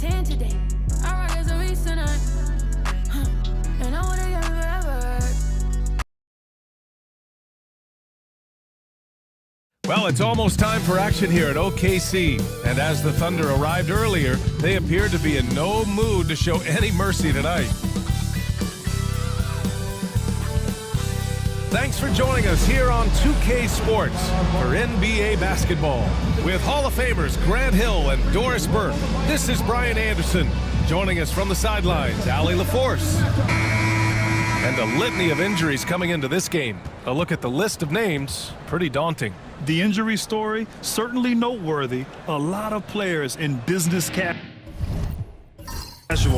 10 today. I rock as a recent night. And I wanna get forever. Well, it's almost time for action here at OKC. And as the Thunder arrived earlier, they appeared to be in no mood to show any mercy tonight. Thanks for joining us here on 2K Sports for NBA basketball. With Hall of Famers Grant Hill and Doris Burke, this is Brian Anderson. Joining us from the sidelines, Allie LaForce. And a litany of injuries coming into this game. A look at the list of names, pretty daunting. The injury story, certainly noteworthy. A lot of players in business casual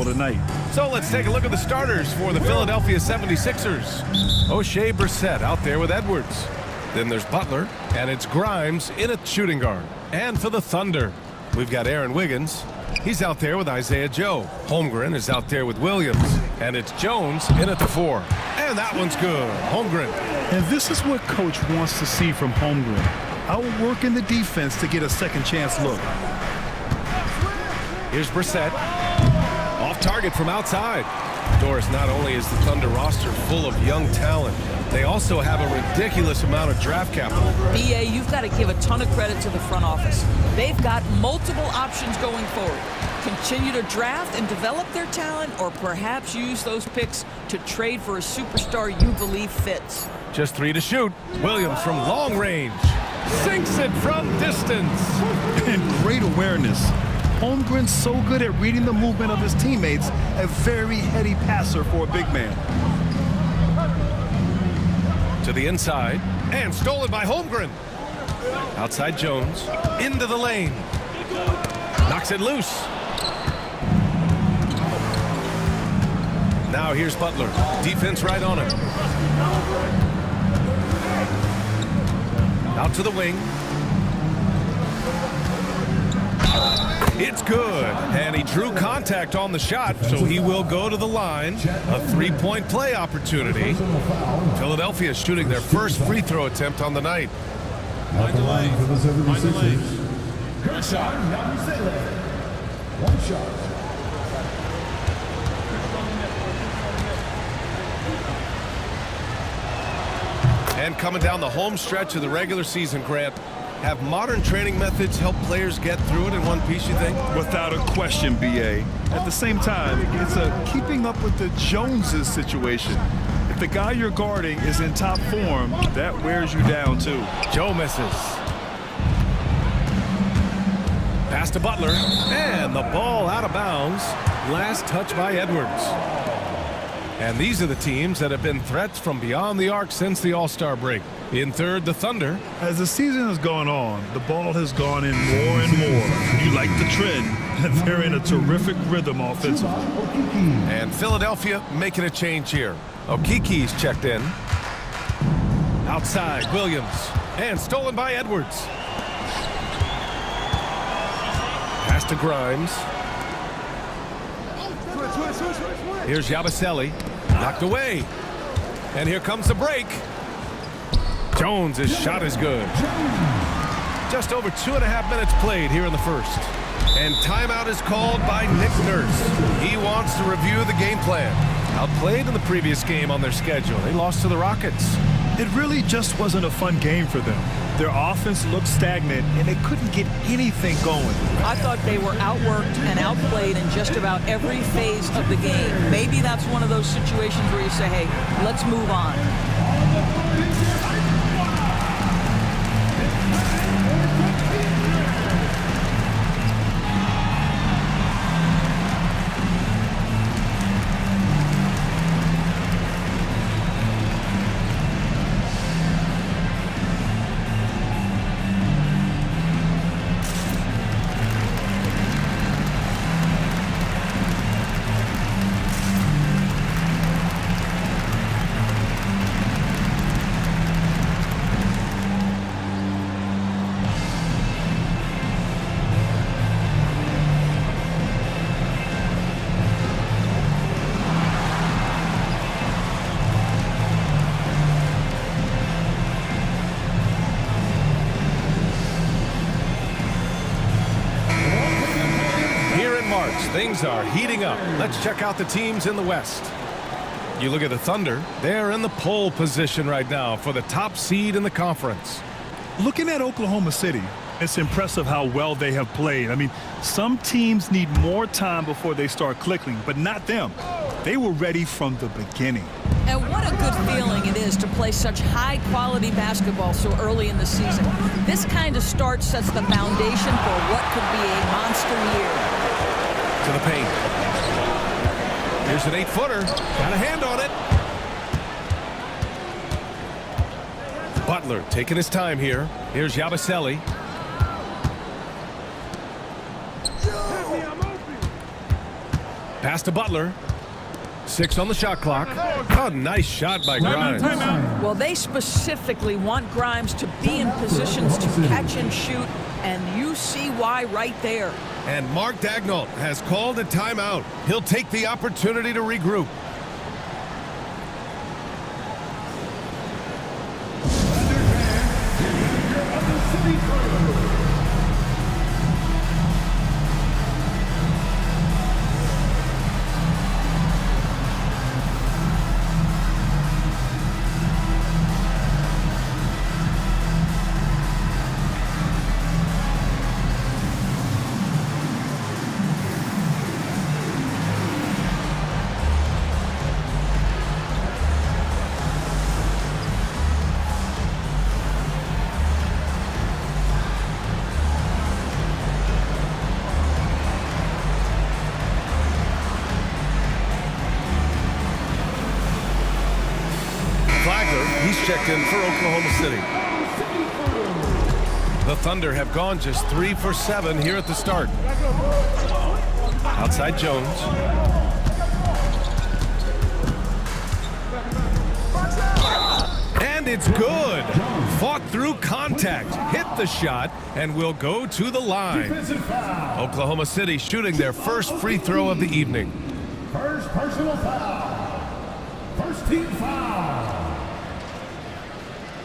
tonight. So let's take a look at the starters for the Philadelphia 76ers. O'Shea Brissett out there with Edwards. Then there's Butler, and it's Grimes in at shooting guard. And for the Thunder, we've got Aaron Wiggins. He's out there with Isaiah Joe. Holmgren is out there with Williams. And it's Jones in at the 4. And that one's good. Holmgren. And this is what Coach wants to see from Holmgren. Outworking the defense to get a second chance look. Here's Brissett. Off target from outside. Doris, not only is the Thunder roster full of young talent, they also have a ridiculous amount of draft capital. BA, you've got to give a ton of credit to the front office. They've got multiple options going forward. Continue to draft and develop their talent, or perhaps use those picks to trade for a superstar you believe fits. Just 3 to shoot. Williams from long range. Sinks it from distance. And great awareness. Holmgren's so good at reading the movement of his teammates, a very heady passer for a big man. To the inside, and stolen by Holmgren. Outside Jones, into the lane. Knocks it loose. Now here's Butler. Defense right on him. Out to the wing. It's good, and he drew contact on the shot, so he will go to the line. A 3-point play opportunity. Philadelphia shooting their first free throw attempt on the night. At the line for the 76ers. Good shot. One shot. And coming down the home stretch of the regular season, Grant, have modern training methods help players get through it in one piece, you think? Without a question, BA. At the same time, it's a keeping up with the Joneses situation. If the guy you're guarding is in top form, that wears you down too. Joe misses. Pass to Butler, and the ball out of bounds. Last touch by Edwards. And these are the teams that have been threats from beyond the arc since the All-Star break. In third, the Thunder. As the season has gone on, the ball has gone in more and more. You like the trend. They're in a terrific rhythm offensively. And Philadelphia making a change here. Okiki's checked in. Outside, Williams. And stolen by Edwards. Pass to Grimes. Here's Yabusele. Knocked away. And here comes the break. Jones' shot is good. Just over 2.5 minutes played here in the first. And timeout is called by Nick Nurse. He wants to review the game plan. Outplayed in the previous game on their schedule. They lost to the Rockets. It really just wasn't a fun game for them. Their offense looked stagnant, and they couldn't get anything going. I thought they were outworked and outplayed in just about every phase of the game. Maybe that's one of those situations where you say, hey, let's move on. March, things are heating up. Let's check out the teams in the West. You look at the Thunder, they're in the pole position right now for the top seed in the conference. Looking at Oklahoma City, it's impressive how well they have played. I mean, some teams need more time before they start clicking, but not them. They were ready from the beginning. And what a good feeling it is to play such high-quality basketball so early in the season. This kind of start sets the foundation for what could be a monster year. To the paint. Here's an 8-footer. Got a hand on it. Butler taking his time here. Here's Yabusele. Pass to Butler. 6 on the shot clock. Oh, nice shot by Grimes. Well, they specifically want Grimes to be in positions to catch and shoot, and you see why right there. And Mark Daigneault has called a timeout. He'll take the opportunity to regroup. He's checked in for Oklahoma City. The Thunder have gone just 3 for 7 here at the start. Outside Jones. And it's good. Fought through contact, hit the shot, and will go to the line. Oklahoma City shooting their first free throw of the evening. First personal foul. First team foul.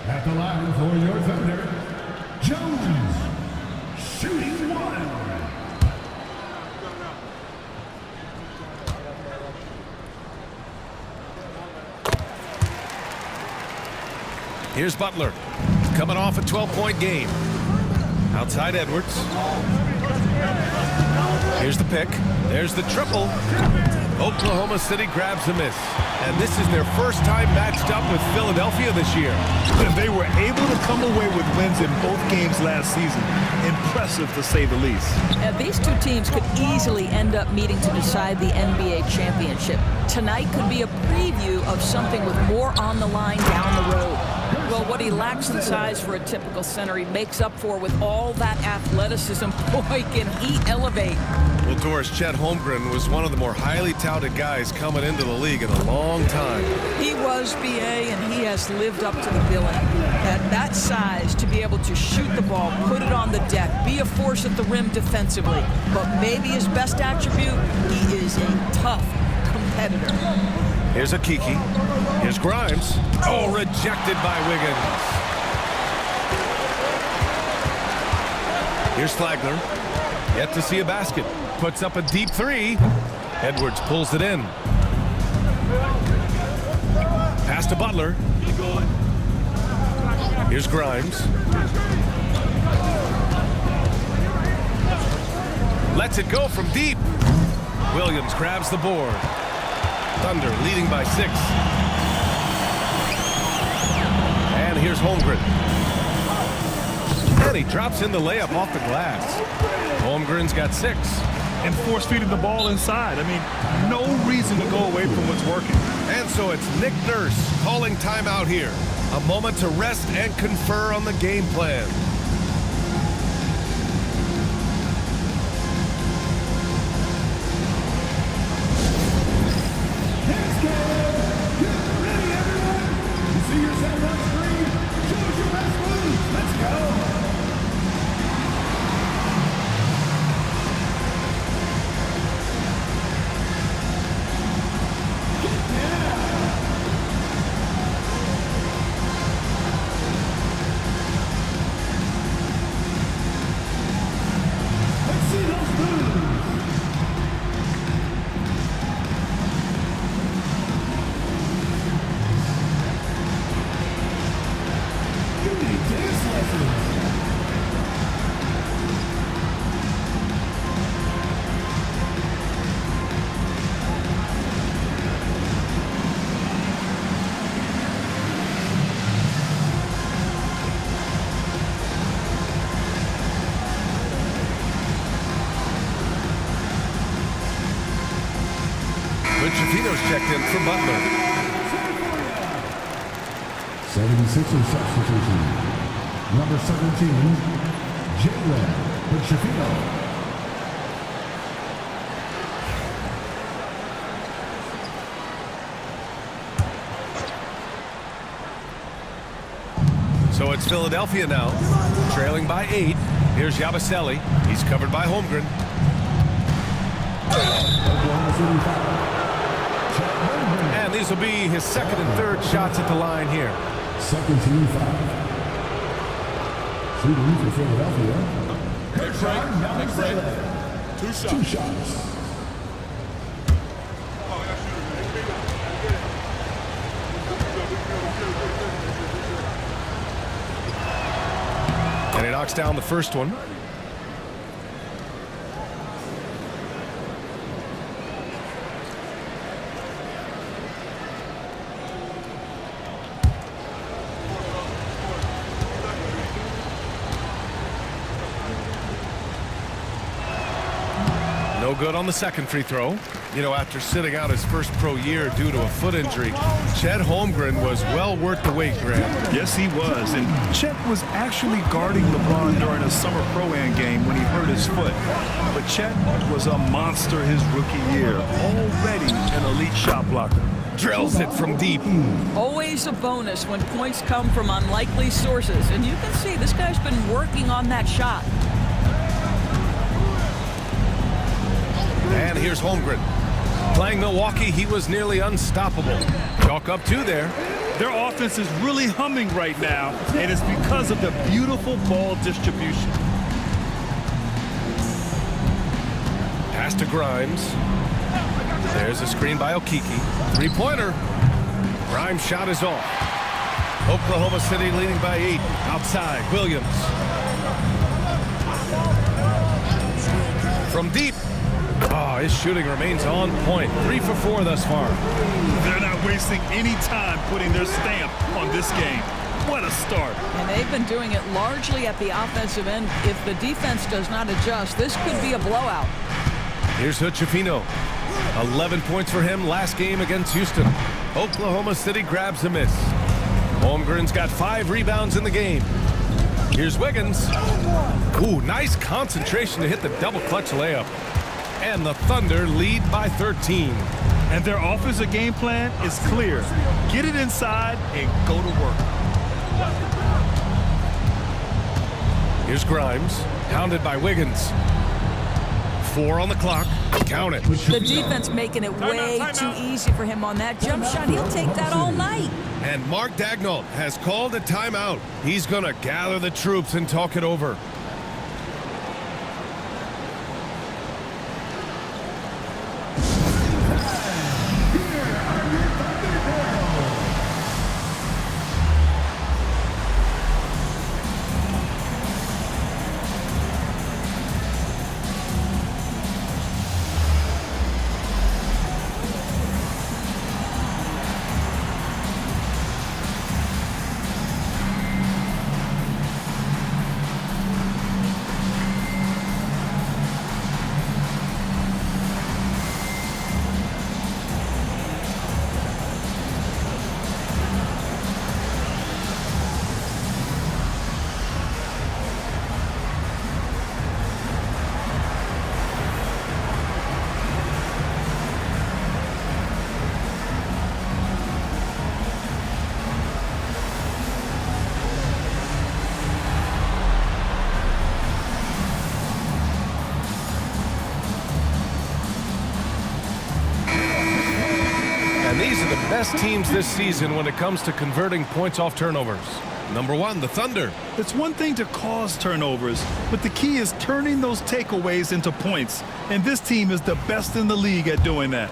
At the line for your Thunder, Jones, shooting 1. Here's Butler, coming off a 12-point game. Outside Edwards. Here's the pick. There's the triple. Oklahoma City grabs a miss. And this is their first time matched up with Philadelphia this year. And they were able to come away with wins in both games last season. Impressive, to say the least. Now, these two teams could easily end up meeting to decide the NBA championship. Tonight could be a preview of something with more on the line down the road. Well, what he lacks in size for a typical center, he makes up for with all that athleticism. Boy, can he elevate. Well, Doris, Chet Holmgren was one of the more highly touted guys coming into the league in a long time. He was, BA, and he has lived up to the billing. At that size, to be able to shoot the ball, put it on the deck, be a force at the rim defensively. But maybe his best attribute, he is a tough competitor. Here's a Kiki. Here's Grimes. Oh, rejected by Wiggins. Here's Flagler. Yet to see a basket. Puts up a deep 3. Edwards pulls it in. Pass to Butler. Here's Grimes. Lets it go from deep. Williams grabs the board. Thunder leading by 6. And here's Holmgren. And he drops in the layup off the glass. Holmgren's got 6. And force feeding the ball inside. I mean, no reason to go away from what's working. And so it's Nick Nurse calling timeout here. A moment to rest and confer on the game plan. Bucciafino's checked in for Butler. 76er substitution. Number 17, Jalen Bucciafino. So it's Philadelphia now, trailing by 8. Here's Yabusele. He's covered by Holmgren. And these will be his second and third shots at the line here. Second team foul. Shooting for Philadelphia. Big break. Two shots. And he knocks down the first one. No good on the second free throw. You know, after sitting out his first pro year due to a foot injury, Chet Holmgren was well worth the wait, Grant. Yes, he was. And Chet was actually guarding LeBron during a summer Pro-Am game when he hurt his foot. But Chet was a monster his rookie year. Already an elite shot blocker. Drills it from deep. Always a bonus when points come from unlikely sources. And you can see this guy's been working on that shot. And here's Holmgren. Playing Milwaukee, he was nearly unstoppable. Chalk up 2 there. Their offense is really humming right now, and it's because of the beautiful ball distribution. Pass to Grimes. There's a screen by Okeke. Three-pointer. Grimes' shot is off. Oklahoma City leading by 8. Outside, Williams. From deep. Oh, his shooting remains on point. 3 for 4 thus far. They're not wasting any time putting their stamp on this game. What a start. And they've been doing it largely at the offensive end. If the defense does not adjust, this could be a blowout. Here's Bucciafino. 11 points for him last game against Houston. Oklahoma City grabs a miss. Holmgren's got 5 rebounds in the game. Here's Wiggins. Ooh, nice concentration to hit the double clutch layup. And the Thunder lead by 13. And their offensive game plan is clear. Get it inside and go to work. Here's Grimes, hounded by Wiggins. 4 on the clock. Count it. The defense making it way too easy for him on that jump shot. He'll take that all night. And Mark Daigneault has called a timeout. He's going to gather the troops and talk it over. These are the best teams this season when it comes to converting points off turnovers. Number 1, the Thunder. It's one thing to cause turnovers, but the key is turning those takeaways into points. And this team is the best in the league at doing that.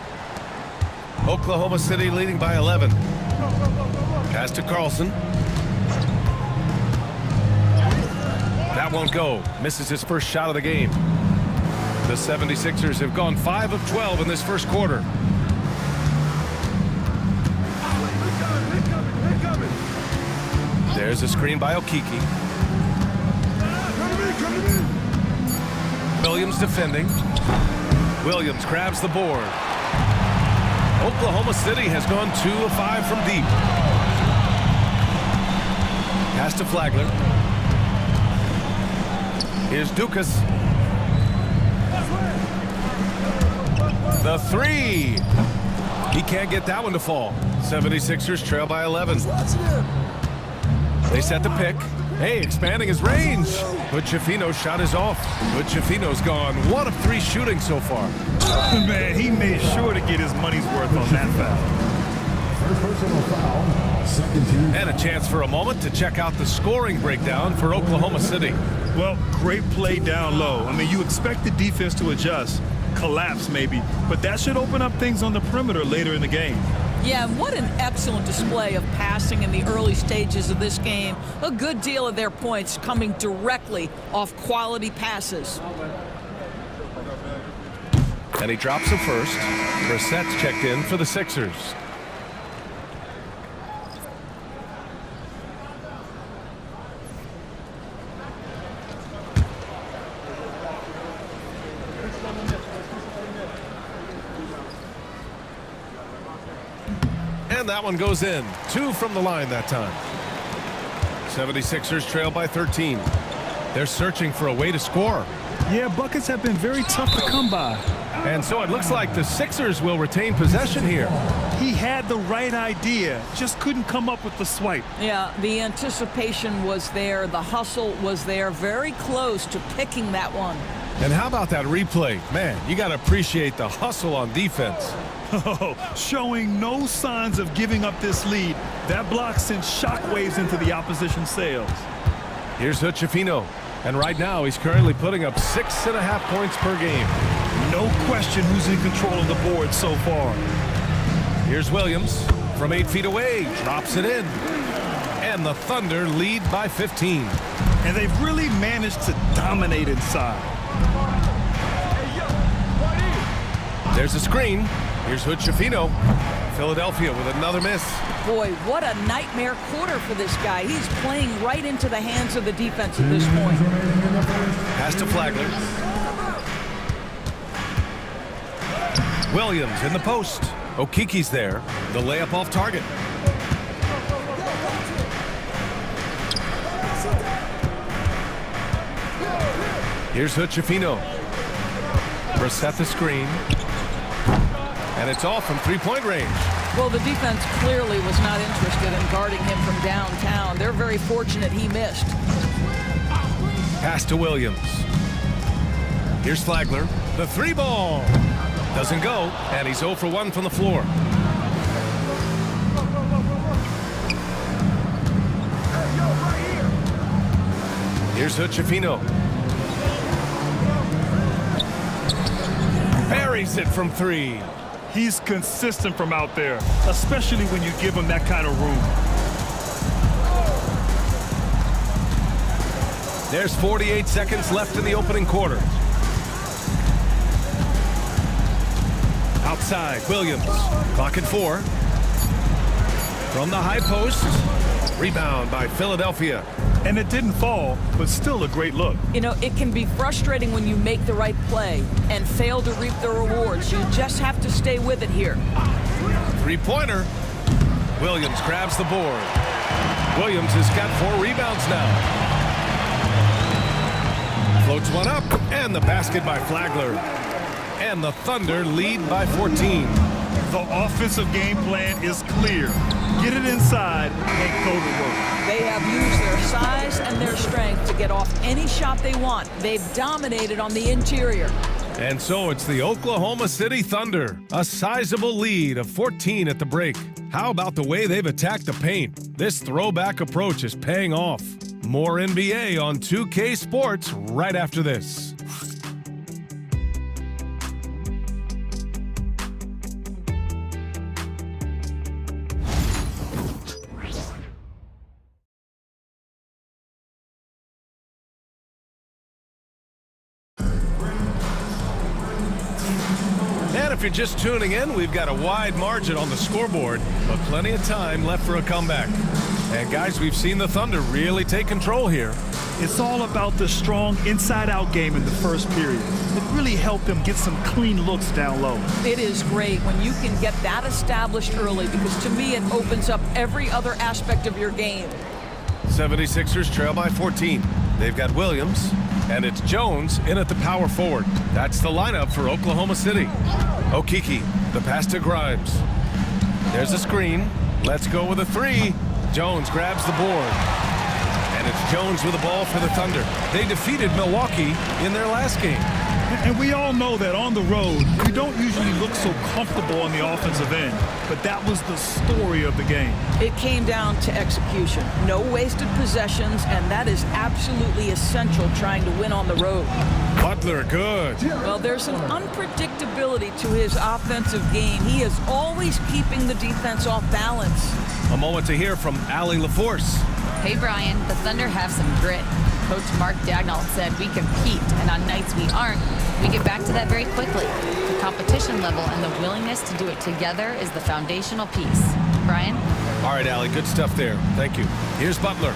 Oklahoma City leading by 11. Pass to Carlson. That won't go. Misses his first shot of the game. The 76ers have gone 5 of 12 in this first quarter. There's a screen by Okeke. Williams defending. Williams grabs the board. Oklahoma City has gone 2 of 5 from deep. Pass to Flagler. Here's Dukas. The 3. He can't get that one to fall. 76ers trail by 11. They set the pick. Hey, expanding his range. But Chafino's shot is off. But Chafino's gone 1 of 3 shooting so far. Man, he made sure to get his money's worth on that foul. First personal foul. Second team. And a chance for a moment to check out the scoring breakdown for Oklahoma City. Well, great play down low. I mean, you expect the defense to adjust, collapse maybe, but that should open up things on the perimeter later in the game. Yeah, and what an excellent display of passing in the early stages of this game. A good deal of their points coming directly off quality passes. And he drops the first. Brissett's checked in for the Sixers. And that one goes in. 2 from the line that time. 76ers trail by 13. They're searching for a way to score. Yeah, buckets have been very tough to come by. And so it looks like the Sixers will retain possession here. He had the right idea, just couldn't come up with the swipe. Yeah, the anticipation was there. The hustle was there. Very close to picking that one. And how about that replay? Man, you got to appreciate the hustle on defense. Oh, showing no signs of giving up this lead. That block sent shockwaves into the opposition sails. Here's Chafino. And right now, he's currently putting up 6.5 points per game. No question who's in control of the board so far. Here's Williams from 8 feet away. Drops it in. And the Thunder lead by 15. And they've really managed to dominate inside. There's a screen. Here's Chafino. Philadelphia with another miss. Boy, what a nightmare quarter for this guy. He's playing right into the hands of the defense at this point. Pass to Flagler. Williams in the post. Okiki's there. The layup off target. Here's Chafino. Brissett the screen. And it's off from three-point range. Well, the defense clearly was not interested in guarding him from downtown. They're very fortunate he missed. Pass to Williams. Here's Flagler. The 3-ball. Doesn't go, and he's 0 for 1 from the floor. Here's Chafino. Buries it from 3. He's consistent from out there, especially when you give him that kind of room. There's 48 seconds left in the opening quarter. Outside, Williams. Clock at 4. From the high post. Rebound by Philadelphia. And it didn't fall, but still a great look. You know, it can be frustrating when you make the right play and fail to reap the rewards. You just have to stay with it here. Three-pointer. Williams grabs the board. Williams has got 4 rebounds now. Floats one up, and the basket by Flagler. And the Thunder lead by 14. The offensive game plan is clear. Get it inside and go to work. They have used their size and their strength to get off any shot they want. They've dominated on the interior. And so it's the Oklahoma City Thunder, a sizable lead of 14 at the break. How about the way they've attacked the paint? This throwback approach is paying off. More NBA on 2K Sports right after this. If you're just tuning in, we've got a wide margin on the scoreboard, but plenty of time left for a comeback. And guys, we've seen the Thunder really take control here. It's all about the strong inside-out game in the first period. It really helped them get some clean looks down low. It is great when you can get that established early because to me it opens up every other aspect of your game. 76ers trail by 14. They've got Williams, and it's Jones in at the power forward. That's the lineup for Oklahoma City. Okeke, the pass to Grimes. There's a screen. Let's go with a three. Jones grabs the board. And it's Jones with the ball for the Thunder. They defeated Milwaukee in their last game. And we all know that on the road, you don't usually look so comfortable on the offensive end. But that was the story of the game. It came down to execution. No wasted possessions, and that is absolutely essential trying to win on the road. Butler, good. Well, there's an unpredictability to his offensive game. He is always keeping the defense off balance. A moment to hear from Allie LaForce. Hey, Brian, the Thunder have some grit. Coach Mark Dagnall said we compete, and on nights we aren't, we get back to that very quickly. The competition level and the willingness to do it together is the foundational piece. Brian? All right, Allie, good stuff there. Thank you. Here's Butler,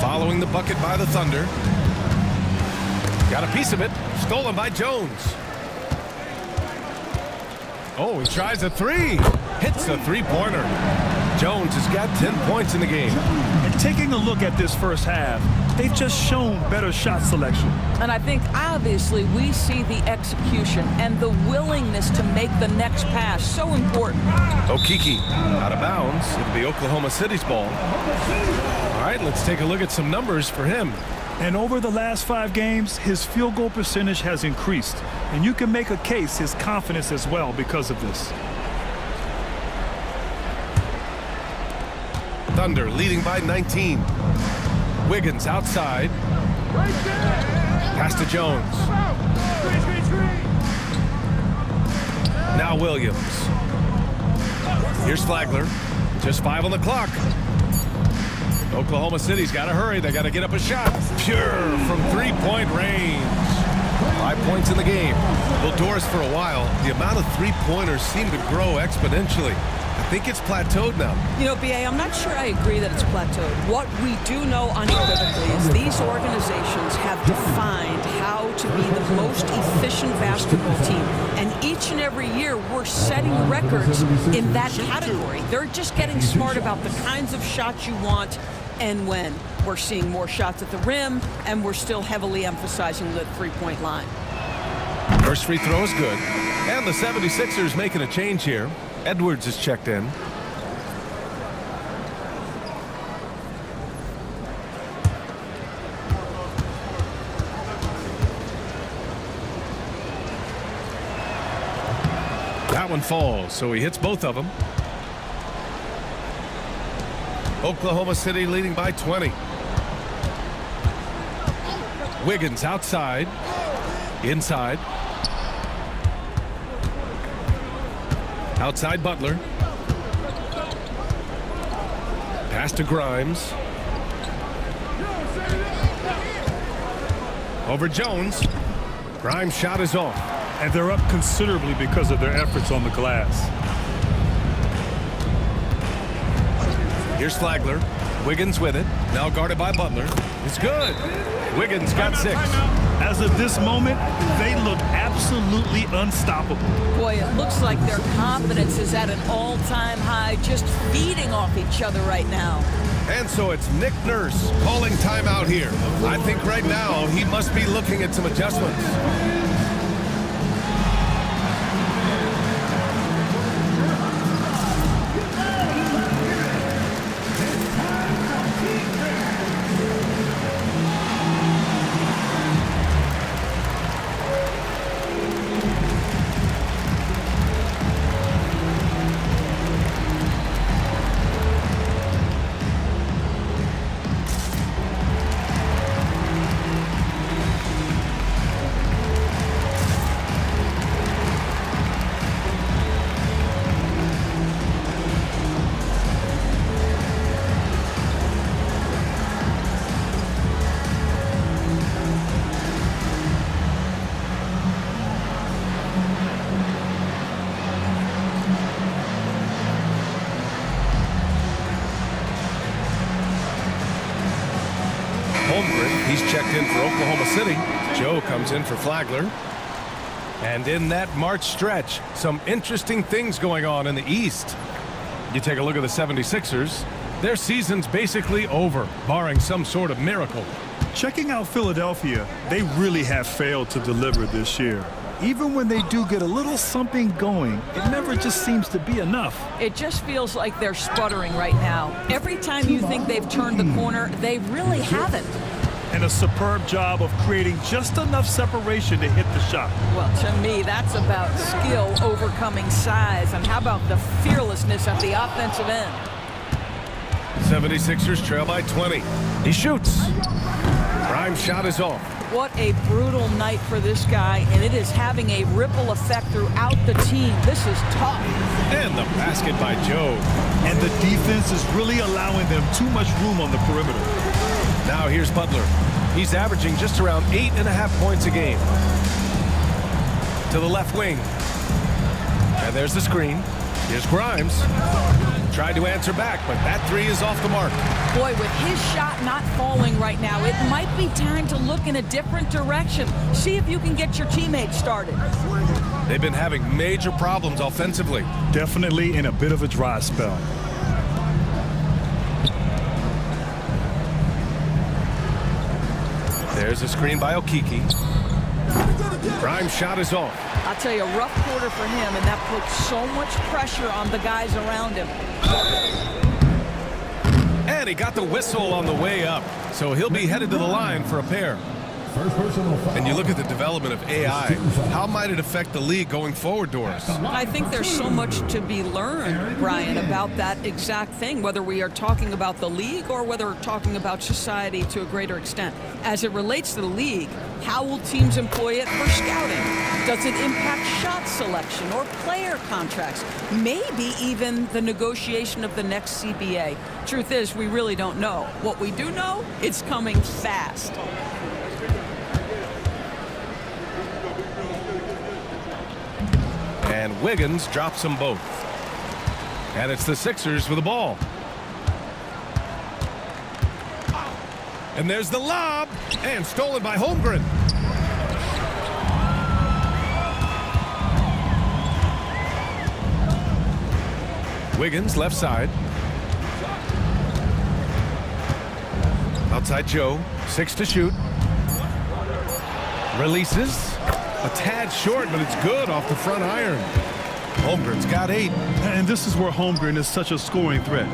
following the bucket by the Thunder. Got a piece of it, stolen by Jones. Oh, he tries a three. Hits a three-pointer. Jones has got 10 points in the game. And taking a look at this first half, they've just shown better shot selection. And I think obviously we see the execution and the willingness to make the next pass so important. Okeke out of bounds. It'll be Oklahoma City's ball. All right, let's take a look at some numbers for him. And over the last 5 games, his field goal percentage has increased. And you can make a case his confidence as well because of this. Thunder leading by 19. Wiggins outside. Pass to Jones. Now Williams. Here's Flagler. Just 5 on the clock. Oklahoma City's got to hurry. They got to get up a shot. Pure from three-point range. 5 points in the game. Well, Doris, for a while, the amount of three-pointers seemed to grow exponentially. I think it's plateaued now. You know, B.A., I'm not sure I agree that it's plateaued. What we do know unequivocally is these organizations have defined how to be the most efficient basketball team. And each and every year, we're setting records in that category. They're just getting smart about the kinds of shots you want and when. We're seeing more shots at the rim, and we're still heavily emphasizing the three-point line. First free throw is good. And the 76ers making a change here. Edwards is checked in. That one falls, so he hits both of them. Oklahoma City leading by 20. Wiggins outside. Inside. Outside Butler. Pass to Grimes. Over Jones. Grimes' shot is off. And they're up considerably because of their efforts on the glass. Here's Flagler. Wiggins with it. Now guarded by Butler. It's good. Wiggins got 6. As of this moment, they look absolutely unstoppable. Boy, it looks like their confidence is at an all-time high, just feeding off each other right now. And so it's Nick Nurse calling timeout here. I think right now he must be looking at some adjustments. He's checked in for Oklahoma City. Joe comes in for Flagler. And in that March stretch, some interesting things going on in the East. You take a look at the 76ers. Their season's basically over, barring some sort of miracle. Checking out Philadelphia, they really have failed to deliver this year. Even when they do get a little something going, it never just seems to be enough. It just feels like they're sputtering right now. Every time you think they've turned the corner, they really haven't. And a superb job of creating just enough separation to hit the shot. Well, to me, that's about skill overcoming size. And how about the fearlessness at the offensive end? 76ers trail by 20. He shoots. Grimes' shot is off. What a brutal night for this guy, and it is having a ripple effect throughout the team. This is tough. And the basket by Joe. And the defense is really allowing them too much room on the perimeter. Now here's Butler. He's averaging just around 8.5 points a game. To the left wing. And there's the screen. Here's Grimes. Tried to answer back, but that three is off the mark. Boy, with his shot not falling right now, it might be time to look in a different direction. See if you can get your teammates started. They've been having major problems offensively. Definitely in a bit of a dry spell. There's a screen by Okiki. Grimes' shot is off. I'll tell you, a rough quarter for him, and that puts so much pressure on the guys around him. And he got the whistle on the way up, so he'll be headed to the line for a pair. And you look at the development of AI. How might it affect the league going forward, Doris? I think there's so much to be learned, Brian, about that exact thing, whether we are talking about the league or whether we're talking about society to a greater extent. As it relates to the league, how will teams employ it for scouting? Does it impact shot selection or player contracts? Maybe even the negotiation of the next CBA. Truth is, we really don't know. What we do know, it's coming fast. And Wiggins drops them both. And it's the Sixers with the ball. And there's the lob. And stolen by Holmgren. Wiggins left side. Outside Joe. 6 to shoot. Releases. A tad short, but it's good off the front iron. Holmgren's got 8. And this is where Holmgren is such a scoring threat.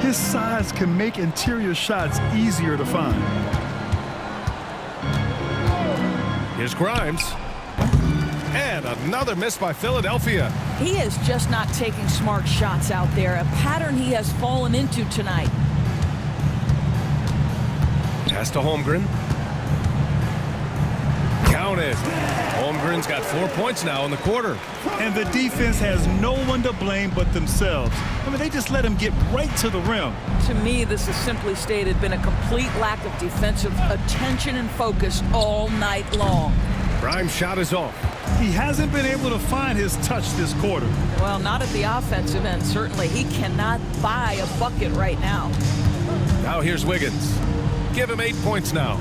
His size can make interior shots easier to find. Here's Grimes. And another miss by Philadelphia. He is just not taking smart shots out there, a pattern he has fallen into tonight. Pass to Holmgren. Counted. Holmgren's got 4 points now in the quarter. And the defense has no one to blame but themselves. I mean, they just let him get right to the rim. To me, this has simply stated been a complete lack of defensive attention and focus all night long. Grimes' shot is off. He hasn't been able to find his touch this quarter. Well, not at the offensive end, certainly. He cannot buy a bucket right now. Now here's Wiggins. Give him 8 points now.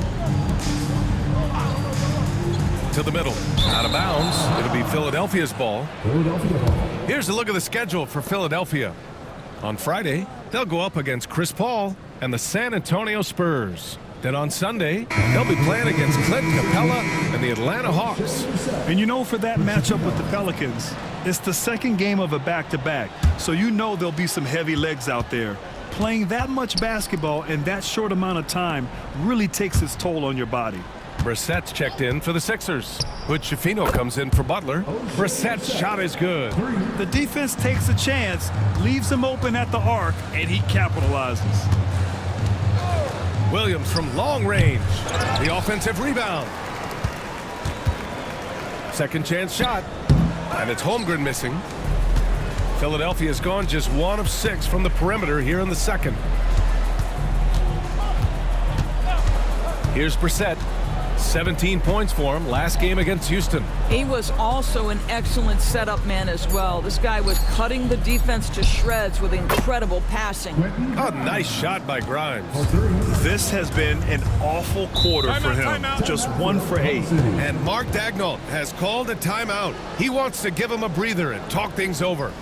To the middle. Out of bounds. It'll be Philadelphia's ball. Here's a look at the schedule for Philadelphia. On Friday, they'll go up against Chris Paul and the San Antonio Spurs. Then on Sunday, they'll be playing against Clint Capella and the Atlanta Hawks. And you know, for that matchup with the Pelicans, it's the second game of a back-to-back. So you know there'll be some heavy legs out there. Playing that much basketball in that short amount of time really takes its toll on your body. Brissett's checked in for the Sixers. Hood-Schifino comes in for Butler. Brissett's shot is good. The defense takes a chance, leaves him open at the arc, and he capitalizes. Williams from long range. The offensive rebound. Second chance shot. And it's Holmgren missing. Philadelphia's gone just 1 of 6 from the perimeter here in the second. Here's Brissett. 17 points for him last game against Houston. He was also an excellent setup man as well. This guy was cutting the defense to shreds with incredible passing. A nice shot by Grimes. This has been an awful quarter for him. Just 1 for 8. And Mark Daigneault has called a timeout. He wants to give him a breather and talk things over.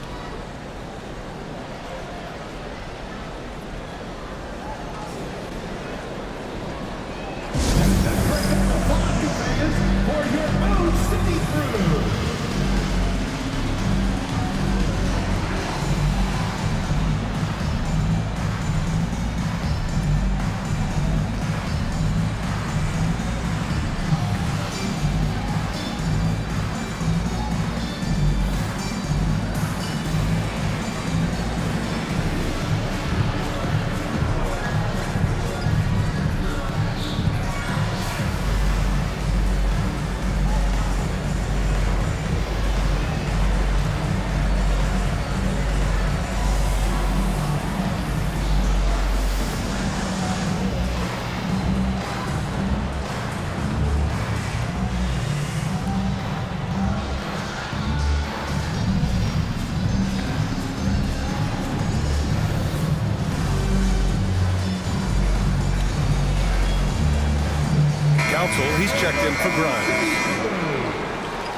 He's checked in for Grimes.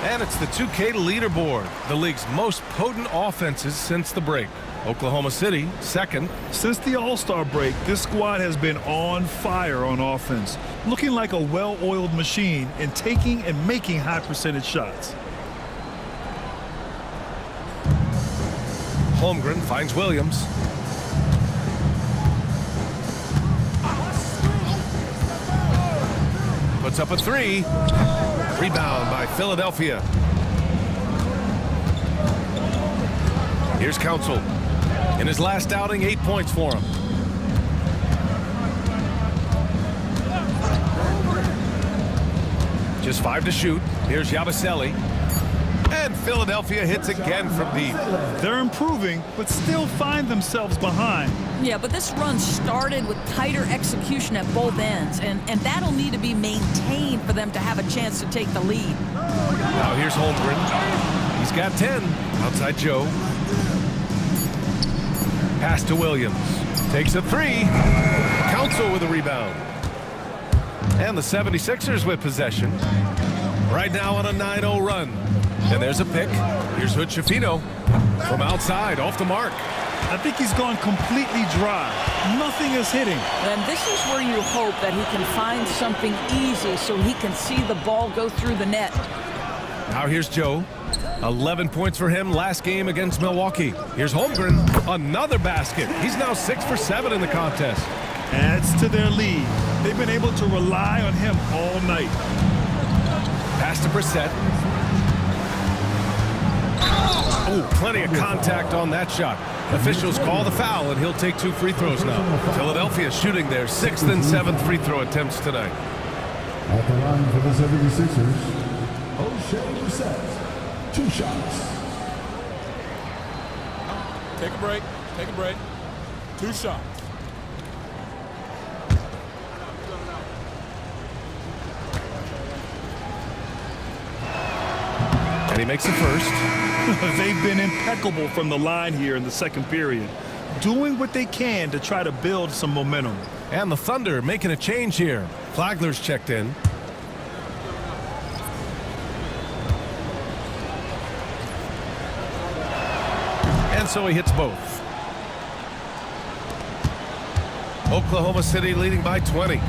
And it's the 2K leaderboard, the league's most potent offenses since the break. Oklahoma City, second. Since the All-Star break, this squad has been on fire on offense, looking like a well-oiled machine and taking and making high-percentage shots. Holmgren finds Williams. Puts up a 3. Rebound by Philadelphia. Here's Council. In his last outing, 8 points for him. Just 5 to shoot. Here's Yabusele. And Philadelphia hits again from deep. They're improving, but still find themselves behind. Yeah, but this run started with tighter execution at both ends, and that'll need to be maintained for them to have a chance to take the lead. Now here's Holmgren. He's got 10. Outside Joe. Pass to Williams. Takes a 3. Council with a rebound. And the 76ers with possession. Right now on a 9-0 run. And there's a pick. Here's Hood Schifino from outside, off the mark. I think he's gone completely dry. Nothing is hitting. And this is where you hope that he can find something easy so he can see the ball go through the net. Now here's Joe. 11 points for him last game against Milwaukee. Here's Holmgren. Another basket. He's now 6 for 7 in the contest. Adds to their lead. They've been able to rely on him all night. Pass to Brissett. Oh, plenty of contact on that shot. Officials call the foul, and he'll take 2 free throws now. Philadelphia shooting their 6th and 7th free throw attempts tonight. At the line for the 76ers, O'Shea Brissett, 2 shots. Take a break. Take a break. 2 shots. And he makes the first. They've been impeccable from the line here in the second period, doing what they can to try to build some momentum. And the Thunder making a change here. Flagler's checked in. And so he hits both. Oklahoma City leading by 20.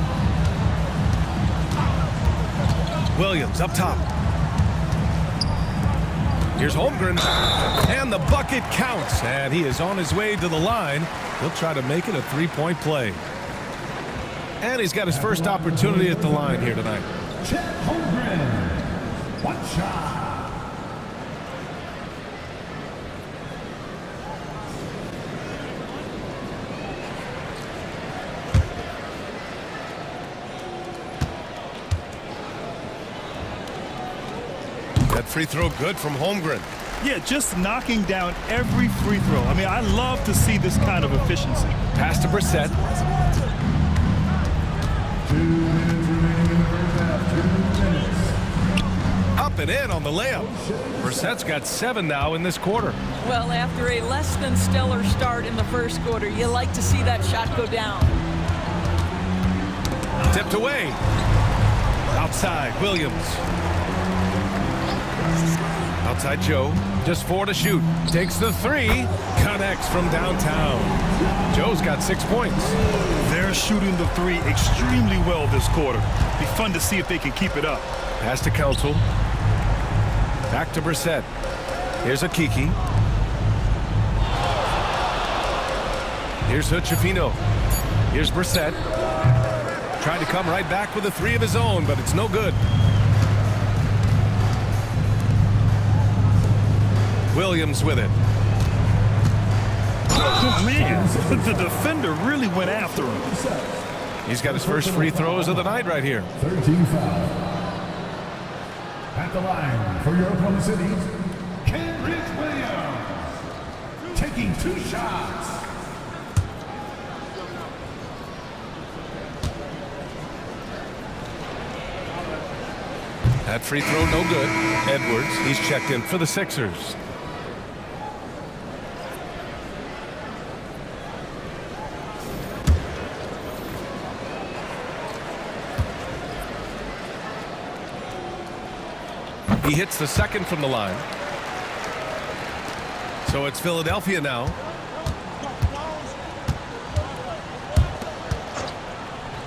Williams up top. Here's Holmgren, and the bucket counts, and he is on his way to the line. He'll try to make it a 3-point play. And he's got his first opportunity at the line here tonight. Chet Holmgren, 1 shot. That free throw good from Holmgren. Yeah, just knocking down every free throw. I mean, I love to see this kind of efficiency. Pass to Brissett. 2 minutes remaining in the first half. and in on the layup. Brissett's got 7 now in this quarter. Well, after a less than stellar start in the first quarter, you like to see that shot go down. Tipped away. Outside, Williams. Outside Joe, just 4 to shoot. Takes the 3, connects from downtown. Joe's got 6 points. They're shooting the 3 extremely well this quarter. Be fun to see if they can keep it up. Pass to Council. Back to Brissett. Here's a Kiki. Here's Hutchefino. Here's Brissett. Tried to come right back with a 3 of his own, but it's no good. Williams with it. Oh, man, the defender really went after him. He's got his first free throws of the night right here. 13 foul. At the line for your Oklahoma City, Kendrick Williams. Taking 2 shots. That free throw no good. Edwards, he's checked in for the Sixers. He hits the second from the line. So it's Philadelphia now.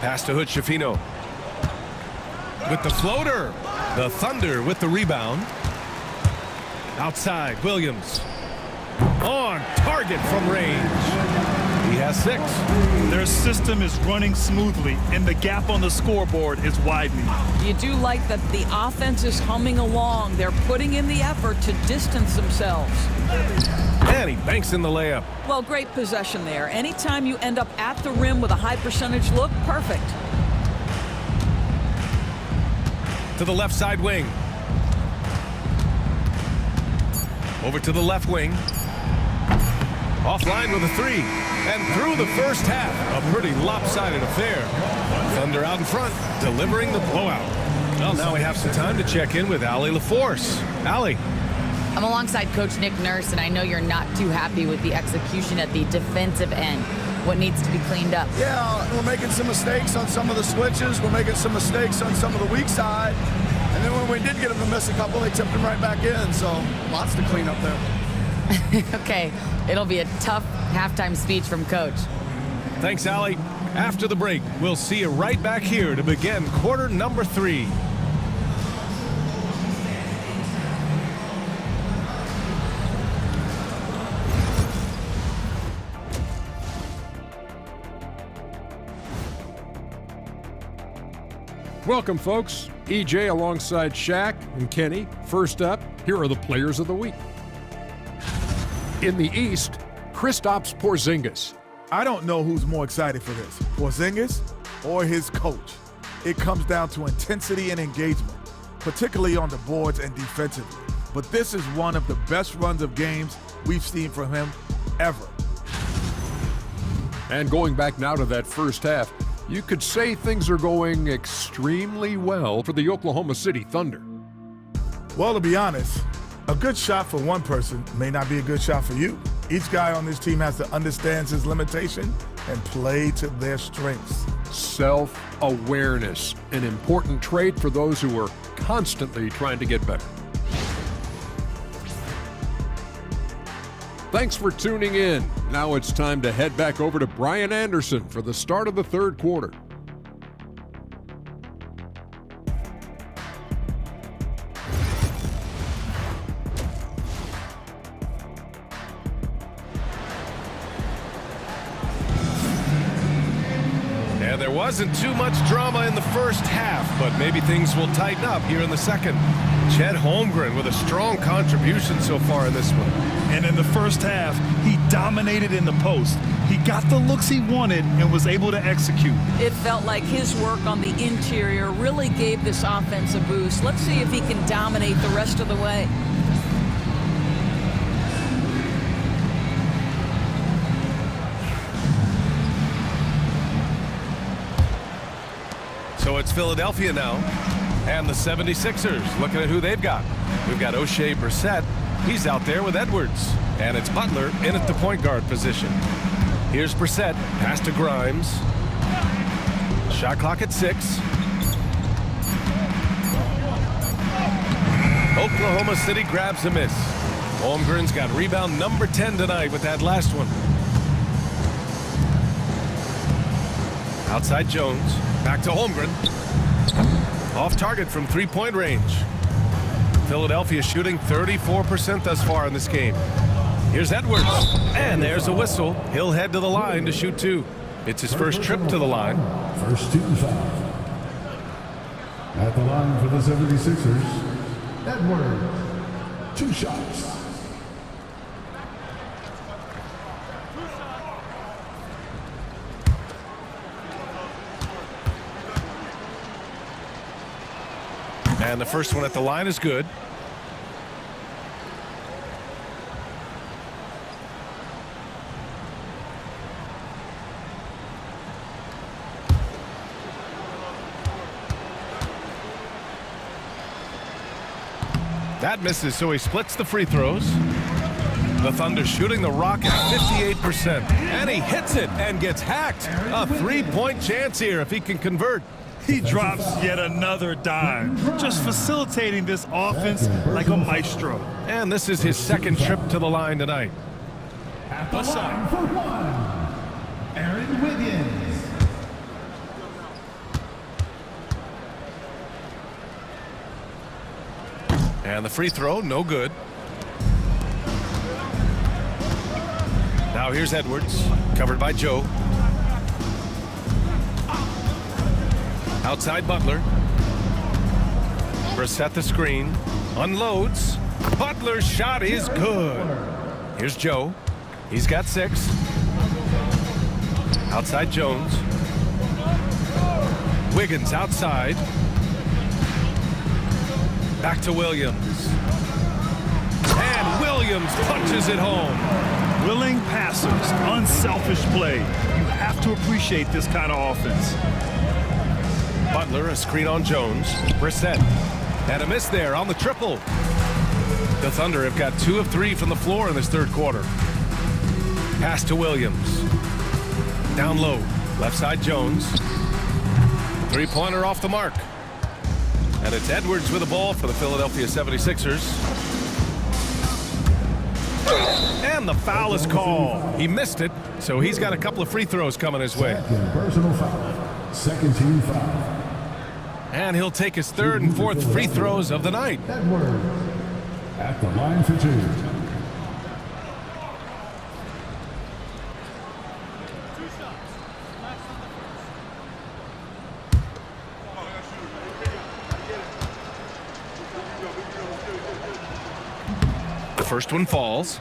Pass to Hutchefino. With the floater. The Thunder with the rebound. Outside, Williams. On target from range. He has 6. Their system is running smoothly, and the gap on the scoreboard is widening. You do like that the offense is humming along. They're putting in the effort to distance themselves. And he banks in the layup. Well, great possession there. Anytime you end up at the rim with a high percentage look, perfect. To the left side wing. Over to the left wing. Offline with a 3. And through the first half, a pretty lopsided affair. Thunder out in front, delivering the blowout. Well, now we have some time to check in with Allie LaForce. Allie. I'm alongside Coach Nick Nurse, and I know you're not too happy with the execution at the defensive end. What needs to be cleaned up? Yeah, we're making some mistakes on some of the switches. We're making some mistakes on some of the weak side. And then when we did get them to miss a couple, they tipped them right back in. So lots to clean up there. Okay, it'll be a tough halftime speech from Coach. Thanks, Allie. After the break, we'll see you right back here to begin quarter number 3. Welcome, folks. EJ alongside Shaq and Kenny. First up, here are the players of the week. In the East, Kristaps Porzingis. I don't know who's more excited for this, Porzingis or his coach. It comes down to intensity and engagement, particularly on the boards and defensively. But this is one of the best runs of games we've seen from him ever. And going back now to that first half, you could say things are going extremely well for the Oklahoma City Thunder. Well, to be honest, a good shot for one person may not be a good shot for you. Each guy on this team has to understand his limitation and play to their strengths. Self-awareness, an important trait for those who are constantly trying to get better. Thanks for tuning in. Now it's time to head back over to Brian Anderson for the start of the third quarter. Yeah, there wasn't too much drama in the first half, but maybe things will tighten up here in the second. Chet Holmgren with a strong contribution so far in this one. And in the first half, he dominated in the post. He got the looks he wanted and was able to execute. It felt like his work on the interior really gave this offense a boost. Let's see if he can dominate the rest of the way. So it's Philadelphia now. And the 76ers looking at who they've got. We've got O'Shea Brissett. He's out there with Edwards. And it's Butler in at the point guard position. Here's Brissett. Pass to Grimes. Shot clock at 6. Oklahoma City grabs a miss. Holmgren's got rebound number 10 tonight with that last one. Outside Jones. Back to Holmgren. Off target from three-point range. Philadelphia shooting 34% thus far in this game. Here's Edwards. And there's a whistle. He'll head to the line to shoot 2. It's his first trip to the line. First team foul. At the line for the 76ers, Edwards. 2 shots. And the first one at the line is good. That misses, so he splits the free throws. The Thunder shooting the rock at 58%. And he hits it and gets hacked. A 3-point chance here if he can convert. He drops yet another dime, just facilitating this offense like a maestro. And this is his second trip to the line tonight. At the line for 1, Aaron Wiggins. And the free throw, no good. Now here's Edwards, covered by Joe. Outside Butler. Brissett the screen. Unloads. Butler's shot is good. Here's Joe. He's got 6. Outside Jones. Wiggins outside. Back to Williams. And Williams punches it home. Willing passers, unselfish play. You have to appreciate this kind of offense. Butler, a screen on Jones. Brissett. And a miss there on the triple. The Thunder have got 2 of 3 from the floor in this third quarter. Pass to Williams. Down low. Left side Jones. 3-pointer off the mark. And it's Edwards with the ball for the Philadelphia 76ers. And the foul is called. He missed it, so he's got a couple of free throws coming his way. Second personal foul. Second team foul. And he'll take his 3rd and 4th free throws of the night. Edwards. At the line for 2. The first one falls.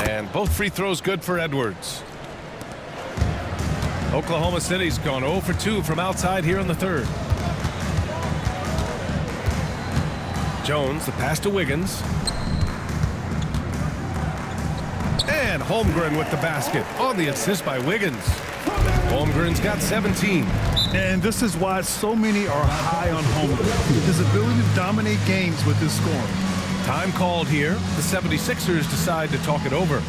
And both free throws good for Edwards. Oklahoma City's gone 0 for 2 from outside here in the third. Jones, the pass to Wiggins. And Holmgren with the basket on the assist by Wiggins. Holmgren's got 17. And this is why so many are high on Holmgren. His ability to dominate games with his scoring. Time called here. The 76ers decide to talk it over. All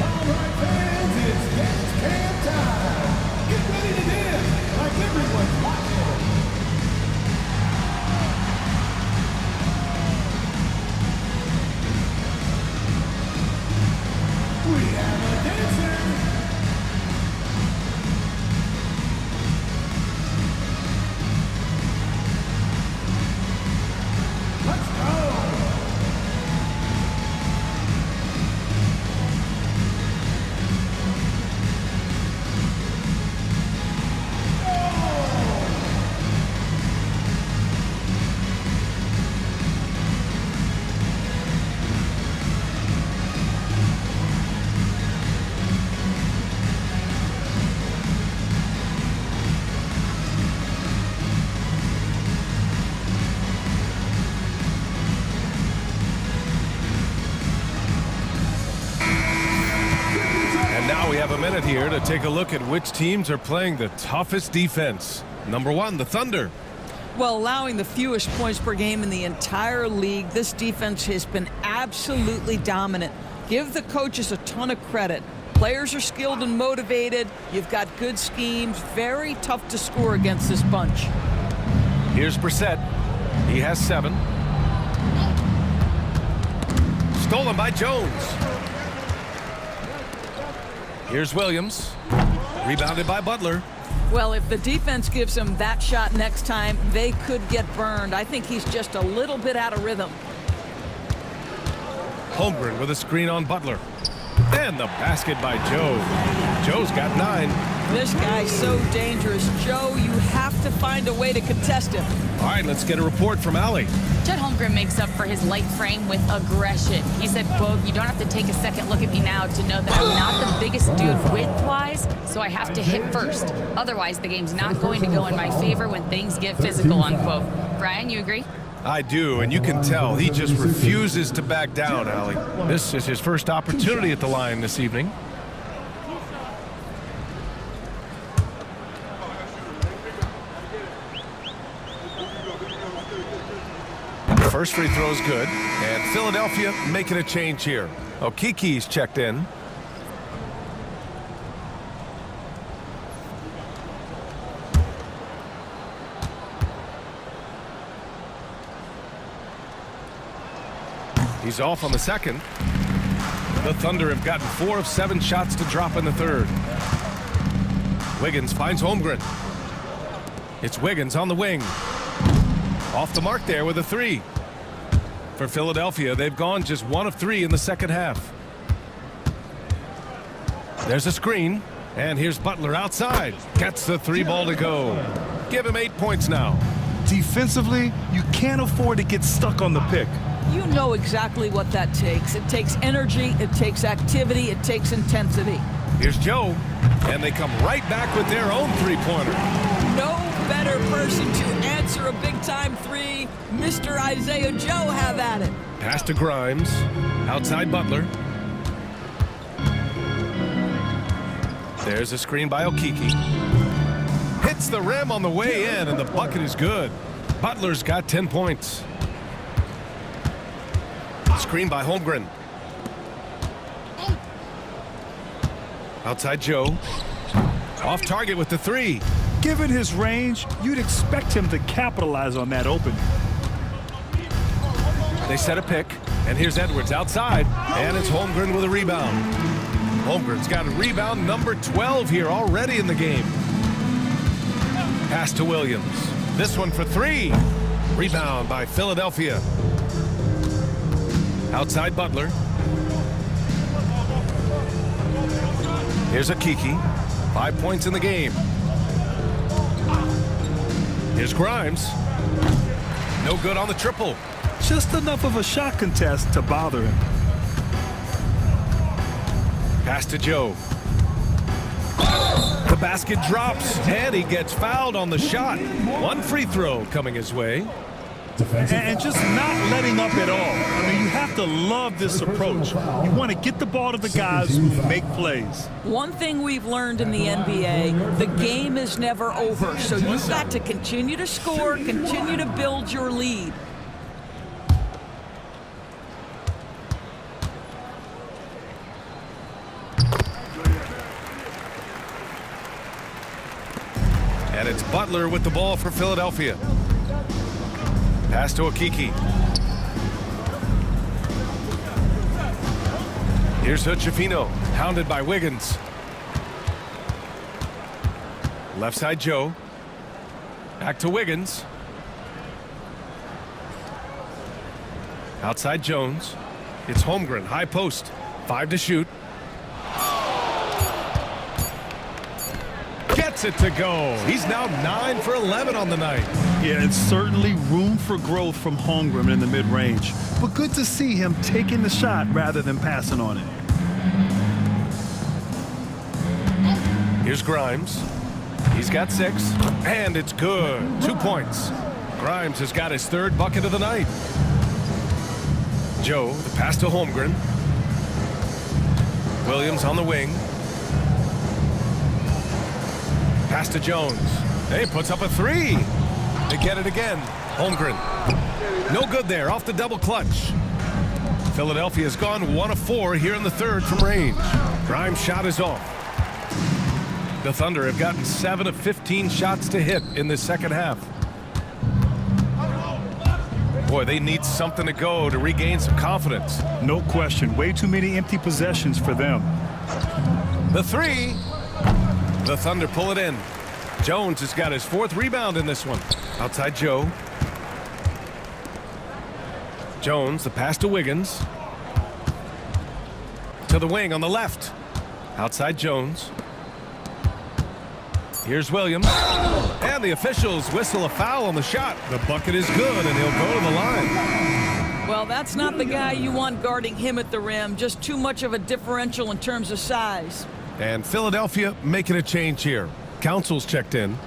right, fans, it's dance cam time. Get ready to dance like everyone's watching. We have a dancer. Let's go. have a minute here to take a look at which teams are playing the toughest defense. Number 1, the Thunder. Well, allowing the fewest points per game in the entire league, this defense has been absolutely dominant. Give the coaches a ton of credit. Players are skilled and motivated. You've got good schemes. Very tough to score against this bunch. Here's Brissett. He has 7. Stolen by Jones. Here's Williams. Rebounded by Butler. Well, if the defense gives him that shot next time, they could get burned. I think he's just a little bit out of rhythm. Holmgren with a screen on Butler. And the basket by Joe. Joe's got 9. This guy's so dangerous. Joe, you have to find a way to contest him. All right, let's get a report from Allie. Chet Holmgren makes up for his light frame with aggression. He said, quote, "You don't have to take a second look at me now to know that I'm not the biggest dude width-wise, so I have to hit first. Otherwise, the game's not going to go in my favor when things get physical," unquote. Brian, you agree? I do, and you can tell he just refuses to back down, Allie. This is his first opportunity at the line this evening. First free throw is good, and Philadelphia making a change here. Okiki's checked in. He's off on the second. The Thunder have gotten 4 of 7 shots to drop in the third. Wiggins finds Holmgren. It's Wiggins on the wing. Off the mark there with a 3. For Philadelphia, they've gone just 1 of 3 in the second half. There's a screen, and here's Butler outside. Gets the 3 ball to go. Give him 8 points now. Defensively, you can't afford to get stuck on the pick. You know exactly what that takes. It takes energy, it takes activity, it takes intensity. Here's Joe, and they come right back with their own 3-pointer. No better person to answer a big-time 3. Mr. Isaiah Joe, have at it. Pass to Grimes. Outside Butler. There's a screen by Okiki. Hits the rim on the way in, and the bucket is good. Butler's got 10 points. Screen by Holmgren. Outside Joe. Off target with the 3. Given his range, you'd expect him to capitalize on that opening. They set a pick, and here's Edwards outside, and it's Holmgren with a rebound. Holmgren's got a rebound number 12 here already in the game. Pass to Williams. This one for 3. Rebound by Philadelphia. Outside Butler. Here's Okiki. 5 points in the game. Here's Grimes. No good on the triple. Just enough of a shot contest to bother him. Pass to Joe. The basket drops, and he gets fouled on the shot. 1 free throw coming his way. And just not letting up at all. I mean, you have to love this approach. You want to get the ball to the guys who make plays. One thing we've learned in the NBA, the game is never over. So you've got to continue to score, continue to build your lead. And it's Butler with the ball for Philadelphia. Pass to Okiki. Here's Hood-Schifino, hounded by Wiggins. Left side Joe. Back to Wiggins. Outside Jones. It's Holmgren, high post. 5 to shoot. Gets it to go. He's now 9 for 11 on the night. Yeah, it's certainly room for growth from Holmgren in the mid-range. But good to see him taking the shot rather than passing on it. Here's Grimes. He's got 6, and it's good. 2 points. Grimes has got his 3rd bucket of the night. Joe, the pass to Holmgren. Williams on the wing. Pass to Jones. Hey, puts up a three. They get it again. Holmgren. No good there, off the double clutch. Philadelphia's gone 1 of 4 here in the third from range. Grimes' shot is off. The Thunder have gotten 7 of 15 shots to hit in the second half. Boy, they need something to go to regain some confidence. No question. Way too many empty possessions for them. The three. The Thunder pull it in. Jones has got his 4th rebound in this one. Outside Joe. Jones, the pass to Wiggins. To the wing on the left. Outside Jones. Here's Williams. And the officials whistle a foul on the shot. The bucket is good, and he'll go to the line. Well, that's not the guy you want guarding him at the rim. Just too much of a differential in terms of size. And Philadelphia making a change here. Council's checked in.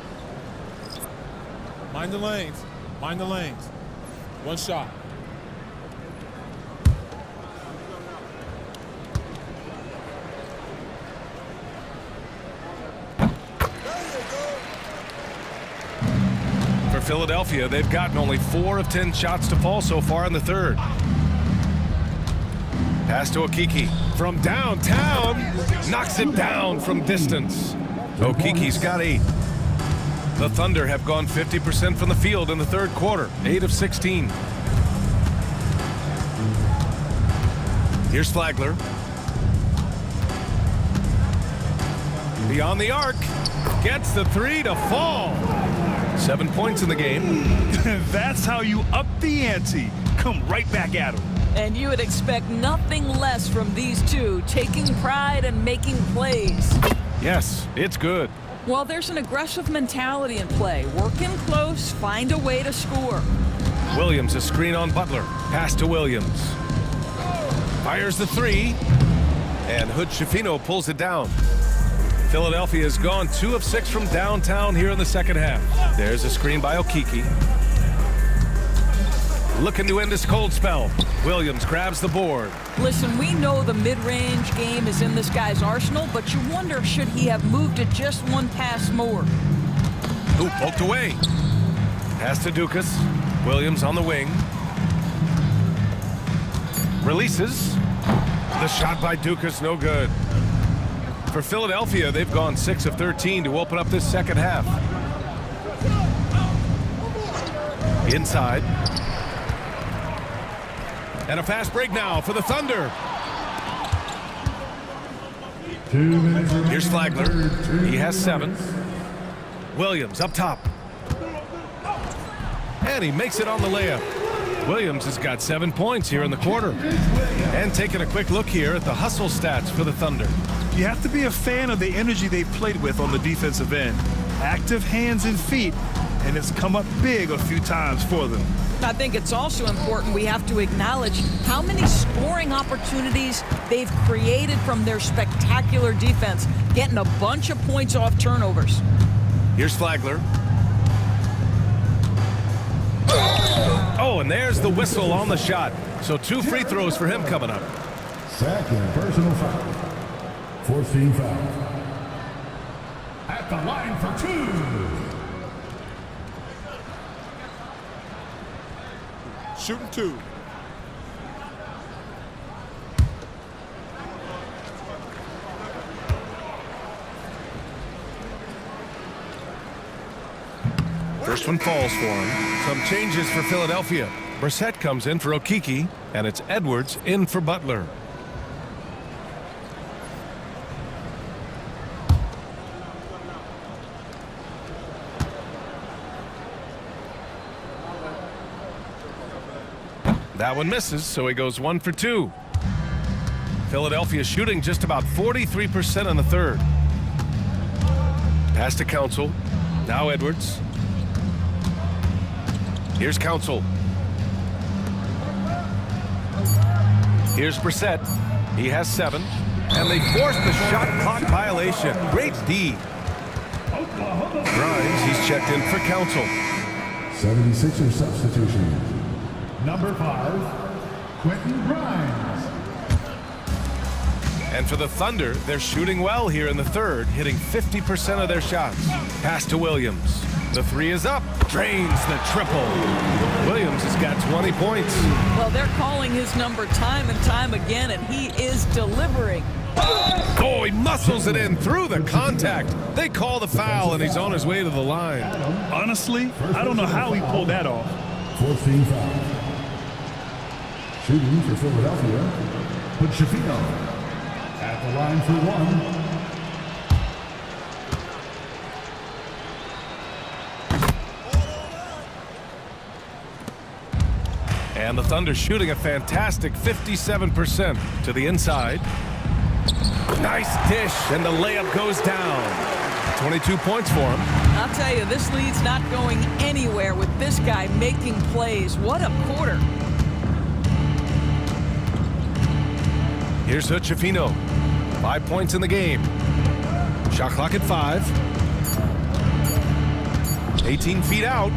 Mind the lanes. Mind the lanes. One shot. For Philadelphia, they've gotten only 4 of 10 shots to fall so far in the third. Pass to Okeke from downtown. Knocks it down from distance. Okeke's got 8. The Thunder have gone 50% from the field in the third quarter. 8 of 16. Here's Flagler. Beyond the arc. Gets the 3 to fall. 7 points in the game. That's how you up the ante. Come right back at him. And you would expect nothing less from these two, taking pride and making plays. Yes, it's good. Well, there's an aggressive mentality in play. Work in close, find a way to score. Williams, a screen on Butler. Pass to Williams. Fires the 3. And Hood-Schifino pulls it down. Philadelphia has gone 2 of 6 from downtown here in the second half. There's a screen by Okeke. Looking to end this cold spell. Williams grabs the board. Listen, we know the mid-range game is in this guy's arsenal, but you wonder, should he have moved it just one pass more? Ooh, poked away. Pass to Dukas. Williams on the wing. Releases. The shot by Dukas, no good. For Philadelphia, they've gone 6 of 13 to open up this second half. Inside. And a fast break now for the Thunder. 2 minutes. Here's Flagler. He has 7. Williams up top. And he makes it on the layup. Williams has got 7 points here in the quarter. And taking a quick look here at the hustle stats for the Thunder. You have to be a fan of the energy they've played with on the defensive end. Active hands and feet, and it's come up big a few times for them. I think it's also important we have to acknowledge how many scoring opportunities they've created from their spectacular defense, getting a bunch of points off turnovers. Here's Flagler. Oh, and there's the whistle on the shot. So 2 free throws for him coming up. Second personal foul. 14 foul. At the line for 2. Shooting 2. First one falls for him. Some changes for Philadelphia. Brissett comes in for Okeke, and it's Edwards in for Butler. That one misses, so he goes 1 for 2. Philadelphia shooting just about 43% in the third. Pass to Council. Now Edwards. Here's Council. Here's Brissett. He has 7. And they force the shot clock violation. Great D. Grimes, he's checked in for Council. 76er substitution. Number 5, Quentin Grimes. And for the Thunder, they're shooting well here in the third, hitting 50% of their shots. Pass to Williams. The three is up. Drains the triple. Williams has got 20 points. Well, they're calling his number time and time again, and he is delivering. Oh, he muscles it in through the contact. They call the foul, and he's on his way to the line. Honestly, I don't know how he pulled that off. 14 fouls. Shooting for Philadelphia, but Schifino at the line for one. And the Thunder shooting a fantastic 57% to the inside. Nice dish, and the layup goes down. 22 points for him. I'll tell you, this lead's not going anywhere with this guy making plays. What a quarter. Here's Schifino. 5 points in the game. Shot clock at 5. 18 feet out.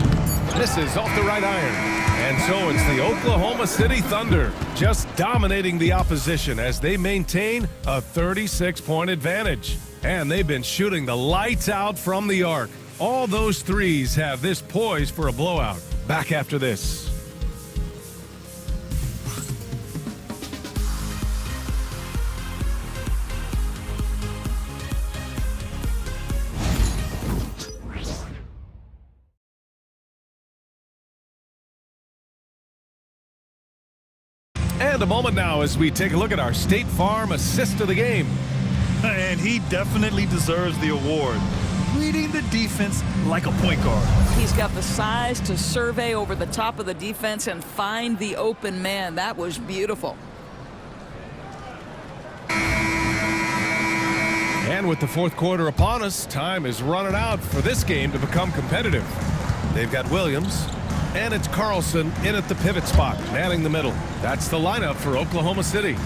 Misses off the right iron. And so it's the Oklahoma City Thunder just dominating the opposition as they maintain a 36-point advantage. And they've been shooting the lights out from the arc. All those threes have this poised for a blowout. Back after this. And a moment now as we take a look at our State Farm assist of the game. And he definitely deserves the award. Leading the defense like a point guard. He's got the size to survey over the top of the defense and find the open man. That was beautiful. And with the fourth quarter upon us, time is running out for this game to become competitive. They've got Williams, and it's Carlson in at the pivot spot, manning the middle. That's the lineup for Oklahoma City.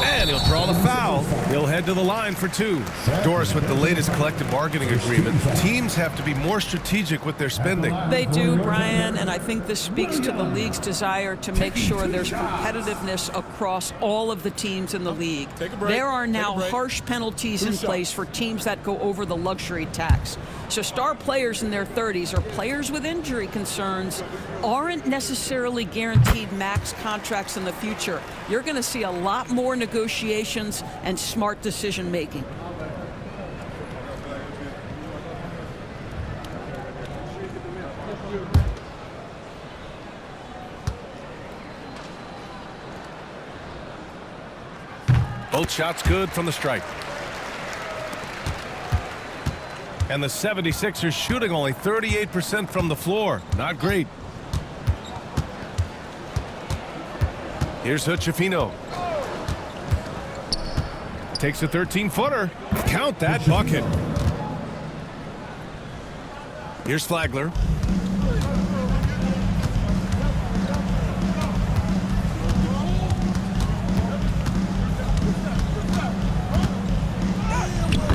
And he'll draw the foul. He'll head to the line for 2. Doris, with the latest collective bargaining agreement, teams have to be more strategic with their spending. They do, Brian, and I think this speaks to the league's desire to make sure there's competitiveness across all of the teams in the league. There are now harsh penalties in place for teams that go over the luxury tax. So star players in their 30s or players with injury concerns aren't necessarily guaranteed max contracts in the future. You're going to see a lot more negotiations and smart decision making. Both shots good from the stripe. And the 76ers shooting only 38% from the floor. Not great. Here's Schifino. Takes a 13-footer. Count that bucket. Here's Flagler.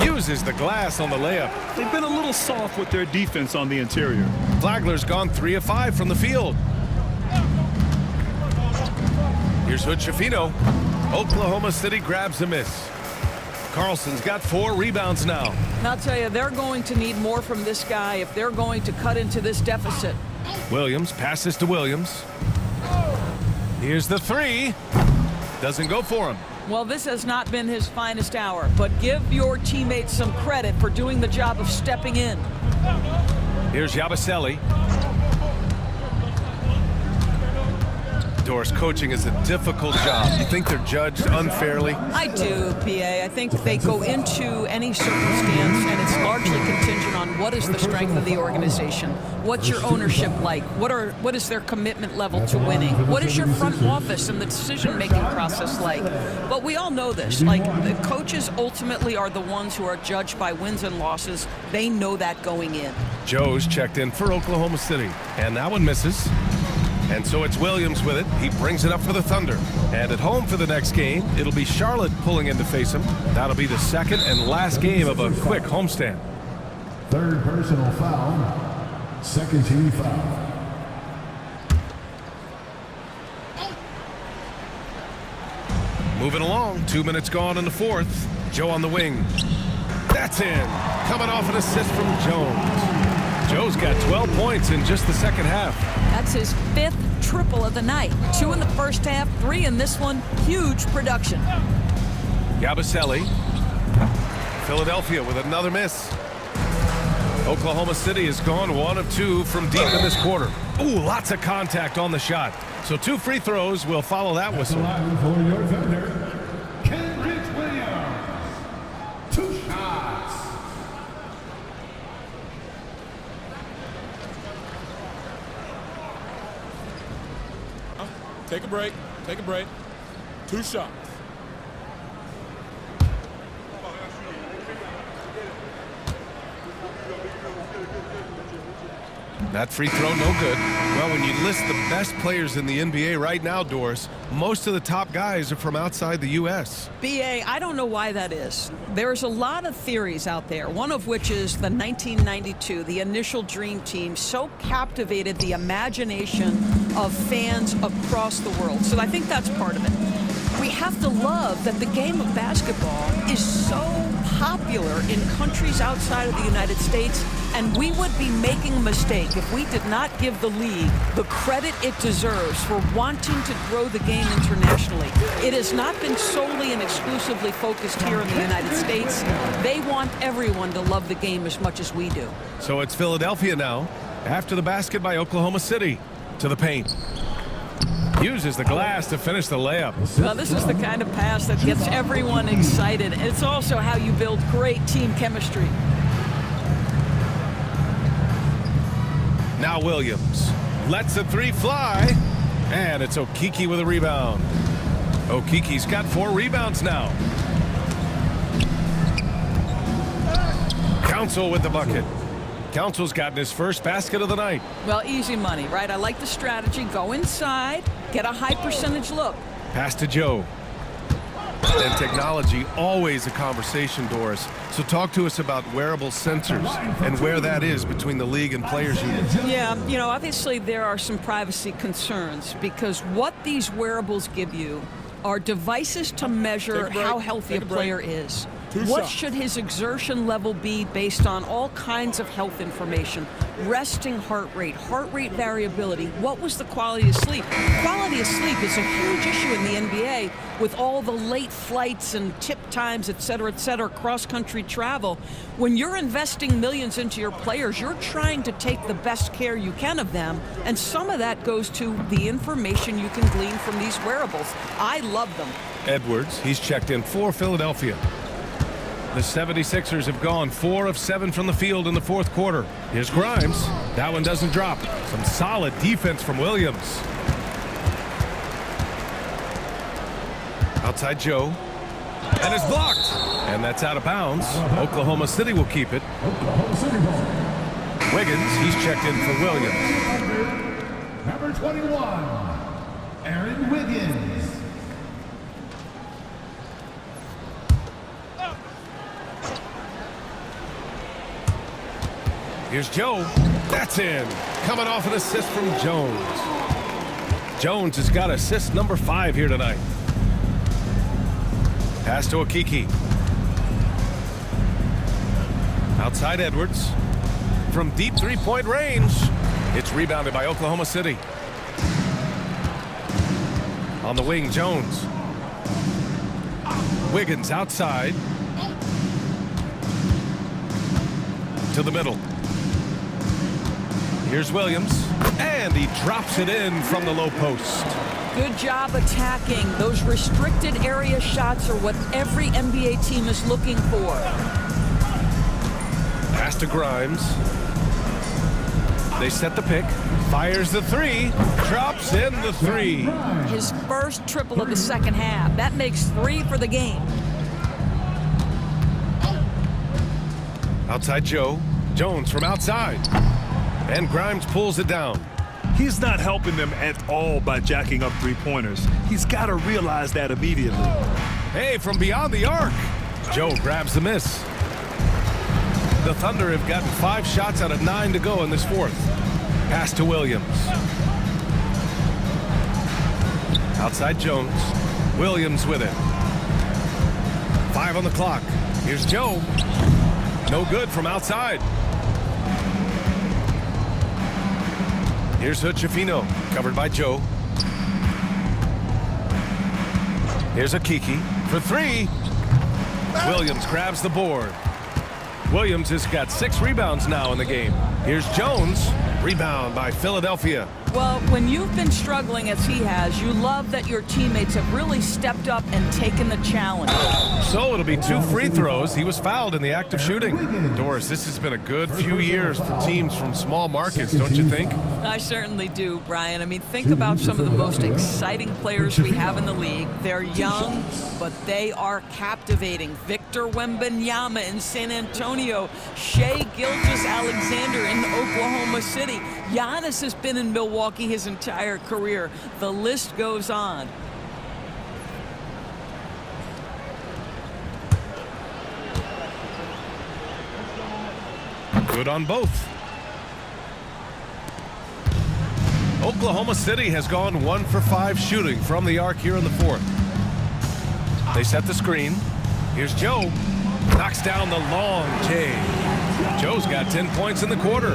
Uses the glass on the layup. They've been a little soft with their defense on the interior. Flagler's gone 3 of 5 from the field. Here's Schifino. Oklahoma City grabs a miss. Carlson's got 4 rebounds now. I'll tell you, they're going to need more from this guy if they're going to cut into this deficit. Williams passes to Williams. Here's the 3. Doesn't go for him. Well, this has not been his finest hour, but give your teammates some credit for doing the job of stepping in. Here's Yabusele. Doris, coaching is a difficult job. You think they're judged unfairly? I do, PA. I think they go into any circumstance, and it's largely contingent on what is the strength of the organization. What's your ownership like? What is their commitment level to winning? What is your front office and the decision-making process like? But we all know this. Like, the coaches ultimately are the ones who are judged by wins and losses. They know that going in. Joe's checked in for Oklahoma City, and that one misses. And so it's Williams with it. He brings it up for the Thunder. And at home for the next game, it'll be Charlotte pulling in to face him. That'll be the second and last game of a quick homestand. Third personal foul. Second team foul. Moving along, 2 minutes gone in the fourth. Joe on the wing. That's in. Coming off an assist from Jones. Joe's got 12 points in just the second half. That's his 5th triple of the night. 2 in the first half, 3 in this one. Huge production. Yabusele. Philadelphia with another miss. Oklahoma City has gone 1 of 2 from deep in this quarter. Ooh, lots of contact on the shot. So 2 free throws will follow that whistle. Line for your defender, Kendrick Williams. 2 shots. Take a break. Take a break. 2 shots. That free throw, no good. Well, when you list the best players in the NBA right now, Doris, most of the top guys are from outside the U.S. BA, I don't know why that is. There's a lot of theories out there, one of which is the 1992, the initial Dream Team, so captivated the imagination of fans across the world. So I think that's part of it. We have to love that the game of basketball is so popular in countries outside of the United States, and we would be making a mistake if we did not give the league the credit it deserves for wanting to grow the game internationally. It has not been solely and exclusively focused here in the United States. They want everyone to love the game as much as we do. So it's Philadelphia now, after the basket by Oklahoma City. To the paint. Uses the glass to finish the layup. Well, this is the kind of pass that gets everyone excited. It's also how you build great team chemistry. Now Williams lets the 3 fly, and it's Okeke with a rebound. Okeke's got 4 rebounds now. Council with the bucket. Council's gotten his first basket of the night. Well, easy money, right? I like the strategy. Go inside, get a high percentage look. Pass to Joe. And technology, always a conversation, Doris. So talk to us about wearable sensors and where that is between the league and players' unions. Yeah, you know, obviously there are some privacy concerns because what these wearables give you are devices to measure how healthy a player is. What should his exertion level be based on all kinds of health information? Resting heart rate variability. What was the quality of sleep? Quality of sleep is a huge issue in the NBA with all the late flights and tip times, et cetera, cross-country travel. When you're investing millions into your players, you're trying to take the best care you can of them, and some of that goes to the information you can glean from these wearables. I love them. Edwards, he's checked in for Philadelphia. The 76ers have gone 4 of 7 from the field in the fourth quarter. Here's Grimes. That one doesn't drop. Some solid defense from Williams. Outside Joe. And it's blocked. And that's out of bounds. Oklahoma City will keep it. Wiggins, he's checked in for Williams. Number 21, Aaron Wiggins. Here's Joe. That's in. Coming off an assist from Jones. Jones has got assist number 5 here tonight. Pass to Okeke. Outside Edwards. From deep 3-point range. It's rebounded by Oklahoma City. On the wing, Jones. Wiggins outside. To the middle. Here's Williams, and he drops it in from the low post. Good job attacking. Those restricted area shots are what every NBA team is looking for. Pass to Grimes. They set the pick. Fires the 3. Drops in the 3. His first triple of the second half. That makes 3 for the game. Outside Joe. Jones from outside. And Grimes pulls it down. He's not helping them at all by jacking up 3-pointers. He's got to realize that immediately. Hey, from beyond the arc. Joe grabs the miss. The Thunder have gotten 5 shots out of 9 to go in this fourth. Pass to Williams. Outside Jones. Williams with it. 5 on the clock. Here's Joe. No good from outside. Here's Hood-Schifino, covered by Joe. Here's Akiki for 3. Williams grabs the board. Williams has got 6 rebounds now in the game. Here's Jones. Rebound by Philadelphia. Well, when you've been struggling as he has, you love that your teammates have really stepped up and taken the challenge. So it'll be 2 free throws. He was fouled in the act of shooting. Doris, this has been a good few years for teams from small markets, don't you think? I certainly do, Brian. I mean, think about some of the most exciting players we have in the league. They're young, but they are captivating. Victor Wembanyama in San Antonio, Shai Gilgeous-Alexander in Oklahoma City. Giannis has been in Milwaukee his entire career. The list goes on. Good on both. Oklahoma City has gone 1 for 5 shooting from the arc here in the 4th. They set the screen. Here's Joe. Knocks down the long J. Joe's got 10 points in the quarter.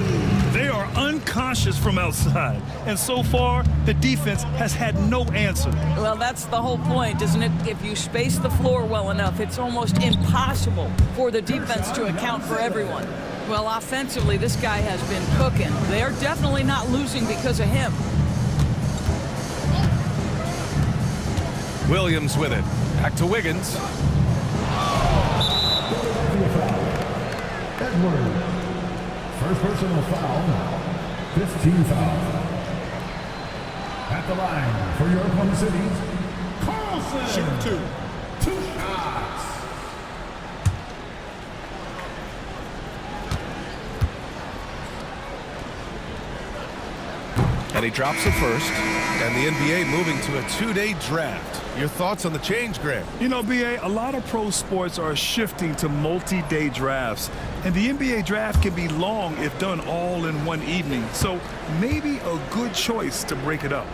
They are unconscious from outside, and so far the defense has had no answer. Well, that's the whole point, isn't it? If you space the floor well enough, it's almost impossible for the defense to account for everyone. Well, offensively, this guy has been cooking. They're definitely not losing because of him. Williams with it. Back to Wiggins. Edward. First personal foul. 15 foul. At the line for your Oklahoma City, Carlson. Shoot 2. 2 shots. And he drops the first. And the NBA moving to a 2-day draft. Your thoughts on the change, Graham? You know, BA, a lot of pro sports are shifting to multi-day drafts, and the NBA draft can be long if done all in one evening, so maybe a good choice to break it up.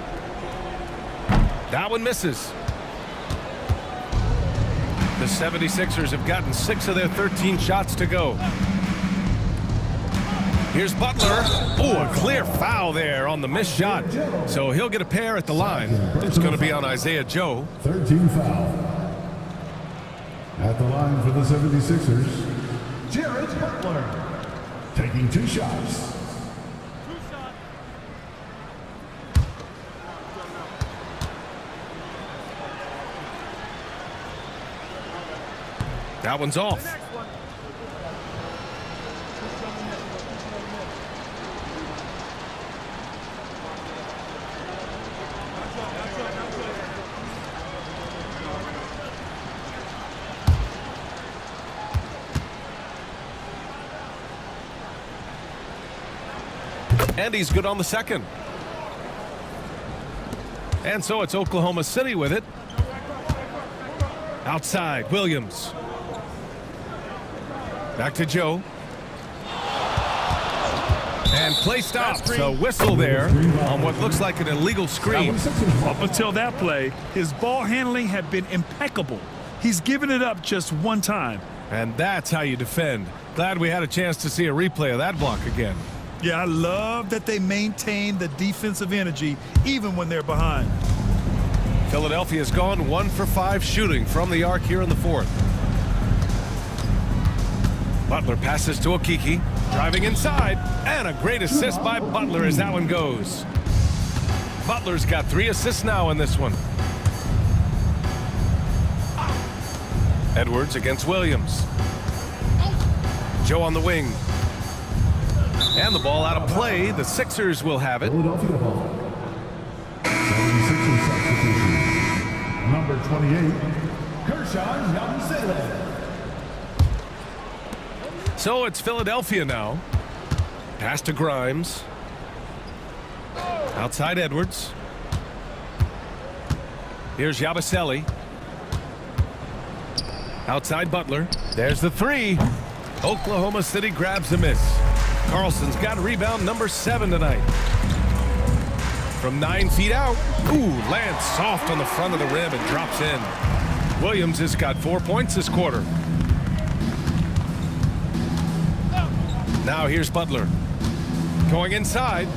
That one misses. The 76ers have gotten 6 of their 13 shots to go. Here's Butler. Oh, a clear foul there on the missed shot. So he'll get a pair at the line. It's going to be on Isaiah Joe. 13 foul. At the line for the 76ers, Jared Butler. Taking 2 shots. That one's off. And he's good on the second. And so it's Oklahoma City with it. Outside, Williams. Back to Joe. And play stops. A whistle there on what looks like an illegal screen. Up until that play, his ball handling had been impeccable. He's given it up just one time. And that's how you defend. Glad we had a chance to see a replay of that block again. Yeah, I love that they maintain the defensive energy even when they're behind. Philadelphia's gone 1 for 5 shooting from the arc here in the 4th. Butler passes to Akiki, driving inside, and a great assist by Butler as that one goes. Butler's got 3 assists now in this one. Edwards against Williams. Joe on the wing. And the ball out of play. The Sixers will have it. Philadelphia ball. 76ers substitution. Number 28, Kershaw Yabusele. So it's Philadelphia now. Pass to Grimes. Outside Edwards. Here's Yabusele. Outside Butler. There's the 3. Oklahoma City grabs the miss. Carlson's got rebound number 7 tonight. From 9 feet out. Ooh, lands soft on the front of the rim and drops in. Williams has got 4 points this quarter. Now here's Butler. Going inside.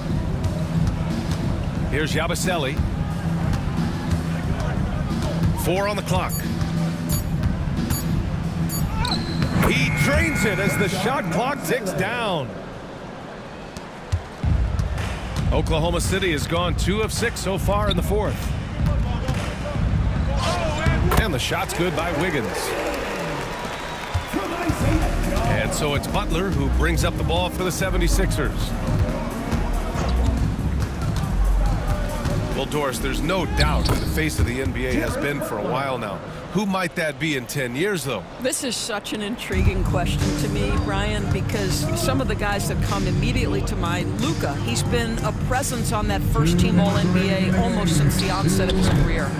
Here's Yabusele. 4 on the clock. He drains it as the shot clock ticks down. Oklahoma City has gone 2 of 6 so far in the fourth. And the shot's good by Wiggins. And so it's Butler who brings up the ball for the 76ers. Well, Doris, there's no doubt who the face of the NBA has been for a while now. Who might that be in 10 years, though? This is such an intriguing question to me, Brian, because some of the guys that come immediately to mind, Luka, he's been a presence on that first-team All-NBA almost since the onset of his career.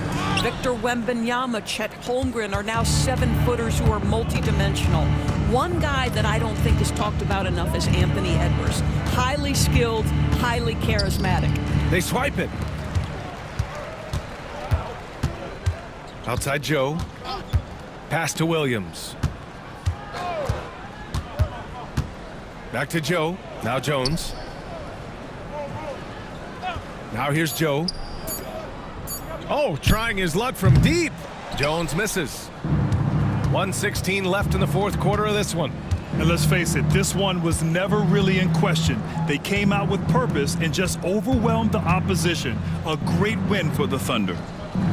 Victor Wembanyama, Chet Holmgren are now 7-footers who are multi-dimensional. One guy that I don't think is talked about enough is Anthony Edwards. Highly skilled, highly charismatic. They swipe it. Outside Joe. Pass to Williams. Back to Joe. Now Jones. Now here's Joe. Oh, trying his luck from deep. Jones misses. 1:16 left in the fourth quarter of this one. And let's face it, this one was never really in question. They came out with purpose and just overwhelmed the opposition. A great win for the Thunder.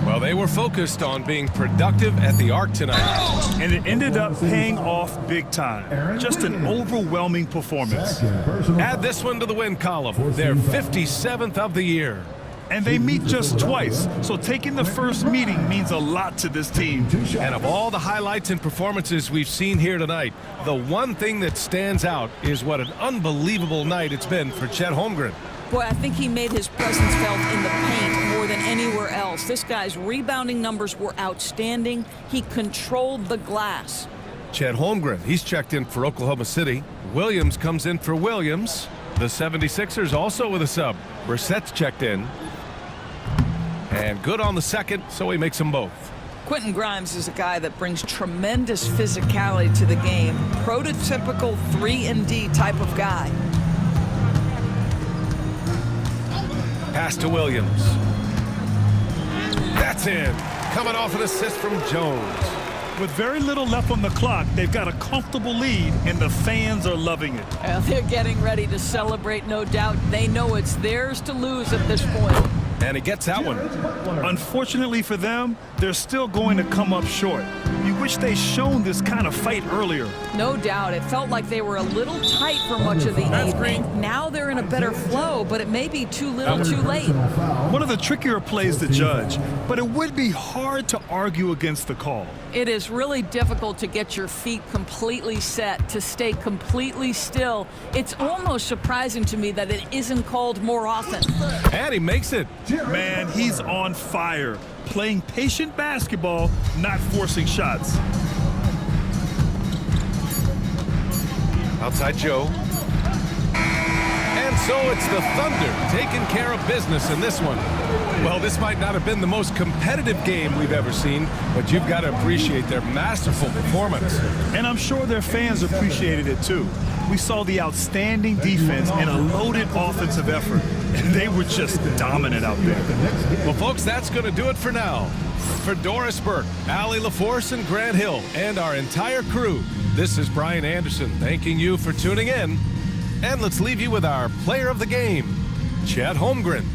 Well, they were focused on being productive at the arc tonight. And it ended up paying off big time. Just an overwhelming performance. Add this one to the win column. Their 57th of the year. And they meet just twice, so taking the first meeting means a lot to this team. And of all the highlights and performances we've seen here tonight, the one thing that stands out is what an unbelievable night it's been for Chet Holmgren. Boy, I think he made his presence felt in the paint more than anywhere else. This guy's rebounding numbers were outstanding. He controlled the glass. Chet Holmgren, he's checked in for Oklahoma City. Williams comes in for Williams. The 76ers also with a sub. Brissett's checked in. And good on the second, so he makes them both. Quentin Grimes is a guy that brings tremendous physicality to the game. Prototypical 3-and-D type of guy. Pass to Williams. That's in. Coming off an assist from Jones. With very little left on the clock, they've got a comfortable lead, and the fans are loving it. Well, they're getting ready to celebrate, no doubt. They know it's theirs to lose at this point. And he gets that one. Unfortunately for them, they're still going to come up short. You wish they'd shown this kind of fight earlier. No doubt. It felt like they were a little tight for much of the evening. Now they're in a better flow, but it may be too little too late. One of the trickier plays to judge, but it would be hard to argue against the call. It is really difficult to get your feet completely set, to stay completely still. It's almost surprising to me that it isn't called more often. And he makes it. Man, he's on fire. Playing patient basketball, not forcing shots. Outside Joe. And so it's the Thunder taking care of business in this one. Well, this might not have been the most competitive game we've ever seen, but you've got to appreciate their masterful performance. And I'm sure their fans appreciated it too. We saw the outstanding defense and a loaded offensive effort, and they were just dominant out there. Well, folks, that's going to do it for now. For Doris Burke, Allie LaForce, and Grant Hill, and our entire crew, this is Brian Anderson thanking you for tuning in. And let's leave you with our player of the game, Chet Holmgren.